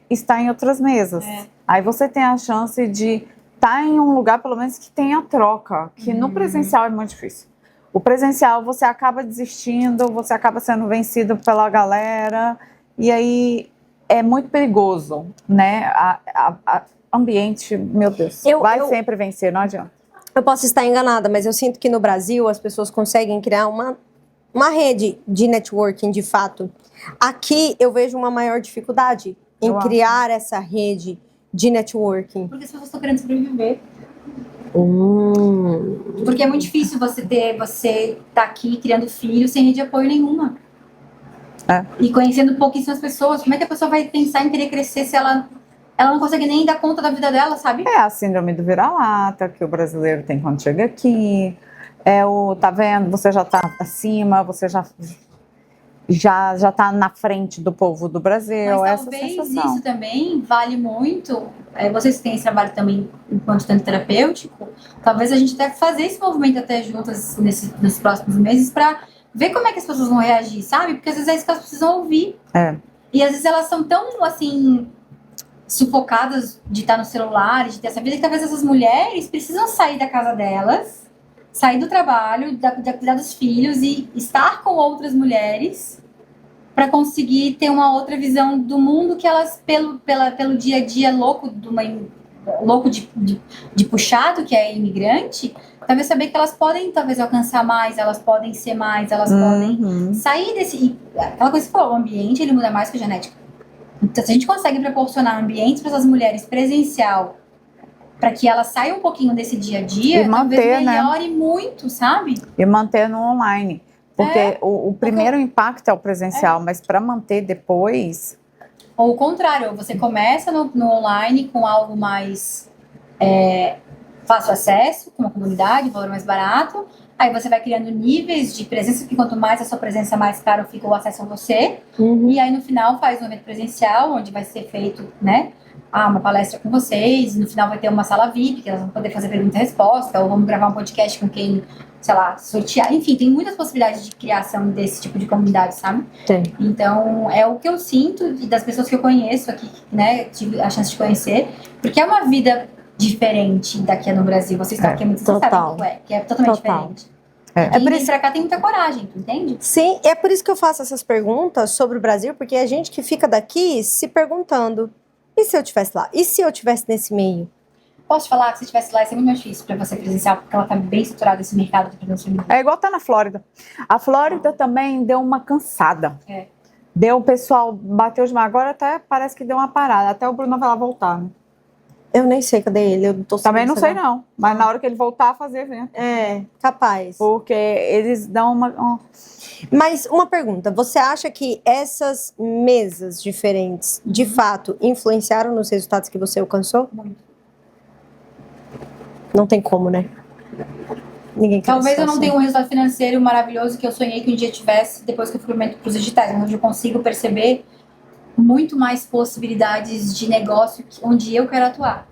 [SPEAKER 2] estar em outras mesas. Aí você tem a chance de estar em um lugar, pelo menos, que tenha troca, que no presencial é muito difícil. O presencial você acaba desistindo, você acaba sendo vencido pela galera, e aí é muito perigoso, né? Ambiente, meu Deus, vai sempre vencer, não adianta.
[SPEAKER 3] Eu posso estar enganada, mas eu sinto que no Brasil as pessoas conseguem criar uma rede de networking, de fato. Aqui eu vejo uma maior dificuldade em criar essa rede de networking.
[SPEAKER 1] Porque as pessoas estão querendo sobreviver. Porque é muito difícil você tá aqui criando filho sem rede de apoio nenhuma. E conhecendo pouquíssimas pessoas. Como é que a pessoa vai pensar em querer crescer se ela não consegue nem dar conta da vida dela, sabe?
[SPEAKER 2] É a síndrome do vira-lata que o brasileiro tem quando chega aqui. Tá vendo? Você já tá acima, você já tá na frente do povo do Brasil.
[SPEAKER 1] Mas talvez isso também vale muito. Vocês têm esse trabalho também enquanto tanto terapêutico. Talvez a gente deve fazer esse movimento até juntas nos próximos meses para ver como é que as pessoas vão reagir, sabe? Porque às vezes é isso que elas precisam ouvir. E às vezes elas são tão, assim, sufocadas de estar no celular, de ter essa vida, que talvez essas mulheres precisam sair da casa delas, sair do trabalho, cuidar dos filhos e estar com outras mulheres para conseguir ter uma outra visão do mundo que elas, pelo dia a dia louco de puxado, que é imigrante, talvez saber que elas podem talvez alcançar mais, elas podem ser mais, elas podem sair desse... Aquela coisa que você falou, o ambiente ele muda mais que a genética. Então, se a gente consegue proporcionar ambientes para essas mulheres presencial, para que elas saiam um pouquinho desse dia a dia,
[SPEAKER 2] E manter,
[SPEAKER 1] talvez
[SPEAKER 2] né?
[SPEAKER 1] melhore muito, sabe?
[SPEAKER 2] E manter no online. Porque o primeiro impacto é o presencial, mas para manter depois...
[SPEAKER 1] Ou o contrário, você começa no online com algo mais fácil acesso, com uma comunidade, valor mais barato, aí você vai criando níveis de presença, porque quanto mais a sua presença, mais caro fica o acesso a você, e aí no final faz um evento presencial, onde vai ser feito, né, uma palestra com vocês, no final vai ter uma sala VIP, que elas vão poder fazer pergunta e resposta, ou vamos gravar um podcast com quem, sei lá, sortear, enfim, tem muitas possibilidades de criação desse tipo de comunidade, sabe?
[SPEAKER 3] Tem.
[SPEAKER 1] Então, é o que eu sinto das pessoas que eu conheço aqui, né, tive a chance de conhecer, porque é uma vida diferente daqui no Brasil, vocês estão aqui muito, vocês sabem que é totalmente diferente.
[SPEAKER 3] É
[SPEAKER 1] por isso pra cá tem muita coragem, tu entende?
[SPEAKER 3] Sim, é por isso que eu faço essas perguntas sobre o Brasil, porque é gente que fica daqui se perguntando, e se eu estivesse lá? E se eu estivesse nesse meio?
[SPEAKER 1] Posso te falar que se estivesse lá ia ser muito mais difícil pra você presencial, porque ela tá bem estruturada esse mercado de presença feminina.
[SPEAKER 2] É igual tá na Flórida. A Flórida também deu uma cansada. Deu, o pessoal bateu demais. Agora até parece que deu uma parada. Até o Bruno vai lá voltar, né?
[SPEAKER 3] Eu nem sei cadê ele, eu tô
[SPEAKER 2] Também não sei não, mas na hora que ele voltar, fazer evento.
[SPEAKER 3] Capaz.
[SPEAKER 2] Porque eles dão uma...
[SPEAKER 3] Mas uma pergunta, você acha que essas mesas diferentes, de fato, influenciaram nos resultados que você alcançou?
[SPEAKER 1] Muito.
[SPEAKER 3] Não tem como, né? Ninguém quer
[SPEAKER 1] Talvez eu não tenha um resultado financeiro maravilhoso que eu sonhei que um dia tivesse depois que eu fui para os digitais, mas eu consigo perceber muito mais possibilidades de negócio onde eu quero atuar.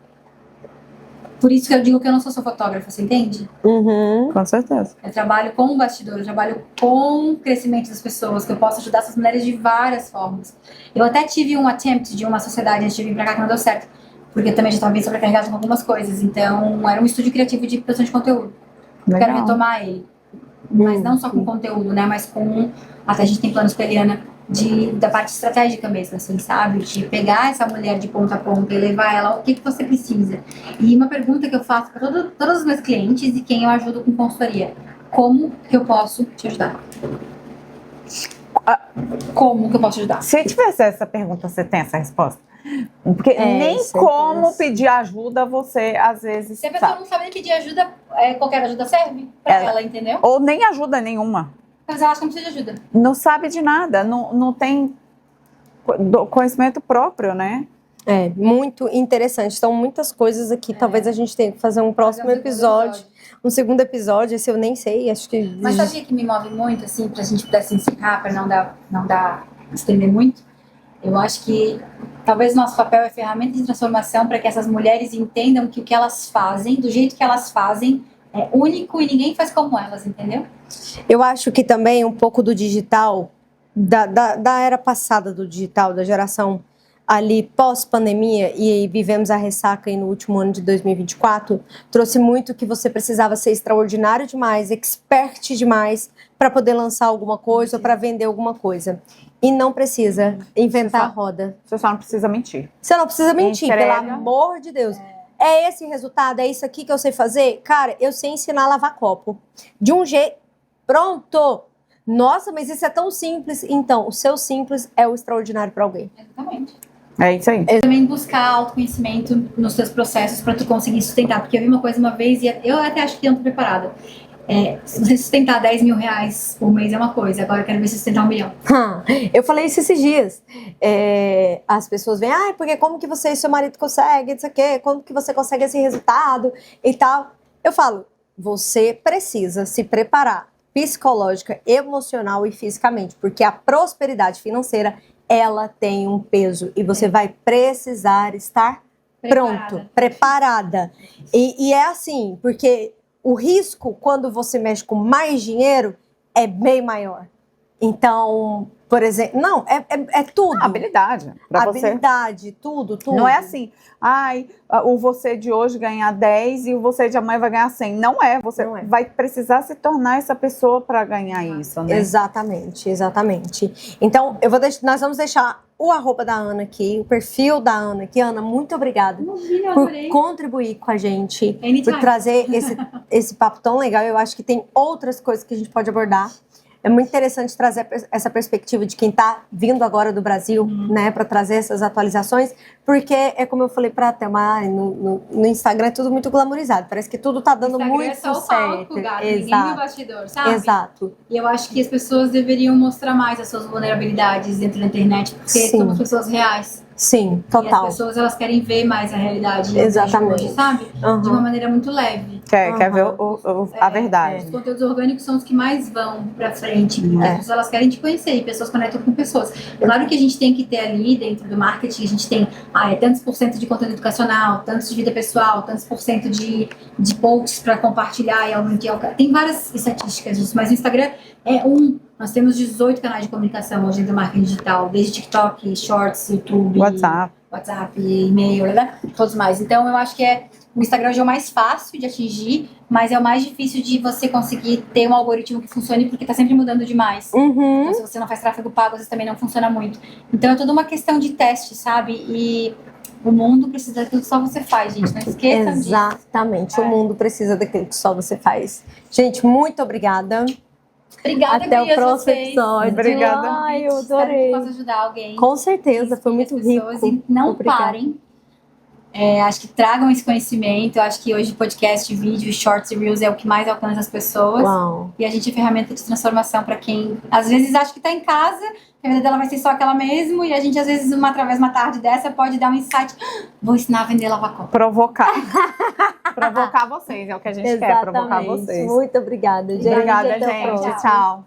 [SPEAKER 1] Por isso que eu digo que eu não sou só fotógrafa, você entende?
[SPEAKER 2] Com certeza.
[SPEAKER 1] Eu trabalho com o bastidor, eu trabalho com o crescimento das pessoas, que eu posso ajudar essas mulheres de várias formas. Eu até tive um attempt de uma sociedade antes de vir pra cá que não deu certo, porque eu também já estava bem sobrecarregada com algumas coisas. Então, era um estúdio criativo de produção de conteúdo. Eu quero retomar ele. Mas não só com conteúdo, né? Mas com... Até a gente tem planos com a Eliana da parte estratégica mesmo, assim, sabe? De pegar essa mulher de ponta a ponta e levar ela o que você precisa. E uma pergunta que eu faço para todos os meus clientes e quem eu ajudo com consultoria. Como que eu posso te ajudar? Como que eu posso te ajudar?
[SPEAKER 2] Se tivesse essa pergunta, você tem essa resposta? Porque nem como pedir ajuda você, às vezes,
[SPEAKER 1] se a pessoa não sabe nem pedir ajuda, qualquer ajuda serve pra ela, entendeu?
[SPEAKER 2] Ou nem ajuda nenhuma.
[SPEAKER 1] Mas ela acha que não precisa de ajuda.
[SPEAKER 2] Não sabe de nada, não tem conhecimento próprio, né?
[SPEAKER 3] É, muito interessante. São muitas coisas aqui. Talvez a gente tenha que fazer um próximo episódio. Um segundo episódio, esse eu nem sei, acho que...
[SPEAKER 1] Mas sabia que me move muito, assim, pra gente pudesse encerrar, pra não dar estender muito? Eu acho que talvez nosso papel é ferramenta de transformação para que essas mulheres entendam que o que elas fazem, do jeito que elas fazem, é único e ninguém faz como elas, entendeu?
[SPEAKER 3] Eu acho que também um pouco do digital, da era passada do digital, da geração ali pós-pandemia, e vivemos a ressaca aí no último ano de 2024, trouxe muito que você precisava ser extraordinário demais, expert demais, para poder lançar alguma coisa ou para vender alguma coisa. E não precisa inventar a roda.
[SPEAKER 2] Você só não precisa mentir.
[SPEAKER 3] Você não precisa mentir,
[SPEAKER 2] Entrega.
[SPEAKER 3] pelo amor de Deus. É esse resultado, é isso aqui que eu sei fazer? Cara, eu sei ensinar a lavar copo. De um jeito... Pronto! Nossa, mas isso é tão simples. Então, o seu simples é o extraordinário para alguém.
[SPEAKER 1] Exatamente.
[SPEAKER 2] É isso aí.
[SPEAKER 1] Também buscar autoconhecimento nos seus processos para tu conseguir sustentar. Porque eu vi uma coisa uma vez e eu até acho que eu não tô preparada. Se você sustentar 10 mil reais por mês é uma coisa, agora eu quero ver se sustentar 1 milhão.
[SPEAKER 3] Eu falei isso esses dias. As pessoas vêm, porque como que você e seu marido conseguem, isso aqui, como que você consegue esse resultado e tal. Eu falo, você precisa se preparar psicológica, emocional e fisicamente, porque a prosperidade financeira, ela tem um peso e você vai precisar estar pronto, preparada. E é assim, porque o risco, quando você mexe com mais dinheiro, é bem maior. Então, por exemplo... Não, é tudo.
[SPEAKER 2] Habilidade.
[SPEAKER 3] Habilidade, tudo.
[SPEAKER 2] Não é assim, o você de hoje ganhar 10 e o você de amanhã vai ganhar 100. Não é. Você vai precisar se tornar essa pessoa para ganhar isso, né?
[SPEAKER 3] Exatamente. Então, nós vamos deixar o @ da Ana aqui, o perfil da Ana aqui. Ana, muito obrigada por contribuir com a gente, por trazer esse papo tão legal. Eu acho que tem outras coisas que a gente pode abordar. é muito interessante trazer essa perspectiva de quem está vindo agora do Brasil, né, para trazer essas atualizações, porque é como eu falei para a Thelma, no Instagram é tudo muito glamorizado, parece que tudo tá dando muito
[SPEAKER 1] é só o
[SPEAKER 3] certo.
[SPEAKER 1] palco, gato, ninguém no bastidor, sabe?
[SPEAKER 3] Exato.
[SPEAKER 1] E eu acho que as pessoas deveriam mostrar mais as suas vulnerabilidades dentro da internet, porque
[SPEAKER 3] Sim.
[SPEAKER 1] somos pessoas reais.
[SPEAKER 3] Sim,
[SPEAKER 1] E
[SPEAKER 3] total.
[SPEAKER 1] as pessoas, elas querem ver mais a realidade
[SPEAKER 3] Exatamente.
[SPEAKER 1] hoje, sabe? De uma maneira muito leve.
[SPEAKER 2] Quer ver a verdade.
[SPEAKER 1] Os conteúdos orgânicos são os que mais vão pra frente, porque as pessoas elas querem te conhecer e pessoas conectam com pessoas. Claro que a gente tem que ter ali dentro do marketing, a gente tem tantos por cento de conteúdo educacional, tantos de vida pessoal, tantos por cento de posts para compartilhar e aumentar. Tem várias estatísticas disso, mas o Instagram é nós temos 18 canais de comunicação hoje do marketing digital, desde TikTok, Shorts, YouTube, WhatsApp, e-mail, né? Todos mais. Então eu acho que o Instagram hoje é o mais fácil de atingir, mas é o mais difícil de você conseguir ter um algoritmo que funcione, porque tá sempre mudando demais. Então, se você não faz tráfego pago, às vezes também não funciona muito. Então é toda uma questão de teste, sabe? E o mundo precisa daquilo que só você faz, gente. Não esqueçam disso.
[SPEAKER 3] Exatamente. O mundo precisa daquilo que só você faz. Gente, muito obrigada.
[SPEAKER 1] Obrigada,
[SPEAKER 3] até o próximo episódio.
[SPEAKER 2] Obrigada.
[SPEAKER 3] Ai, eu adorei.
[SPEAKER 1] Espero que possa ajudar alguém.
[SPEAKER 3] Com certeza, foi muito rico.
[SPEAKER 1] E não
[SPEAKER 3] Obrigada.
[SPEAKER 1] parem. Acho que tragam esse conhecimento. Eu acho que hoje podcast, vídeo, shorts e reels é o que mais alcança as pessoas.
[SPEAKER 3] Uau.
[SPEAKER 1] E a gente é ferramenta de transformação para quem às vezes acha que tá em casa, que a vida dela vai ser só aquela mesmo, e a gente às vezes através de uma tarde dessa pode dar um insight. Vou ensinar a vender lava-copo.
[SPEAKER 2] Provocar vocês, é o que a gente quer, provocar vocês.
[SPEAKER 3] Muito obrigada, gente.
[SPEAKER 2] Obrigada,
[SPEAKER 3] Até o
[SPEAKER 2] gente.
[SPEAKER 3] próximo.
[SPEAKER 2] Tchau.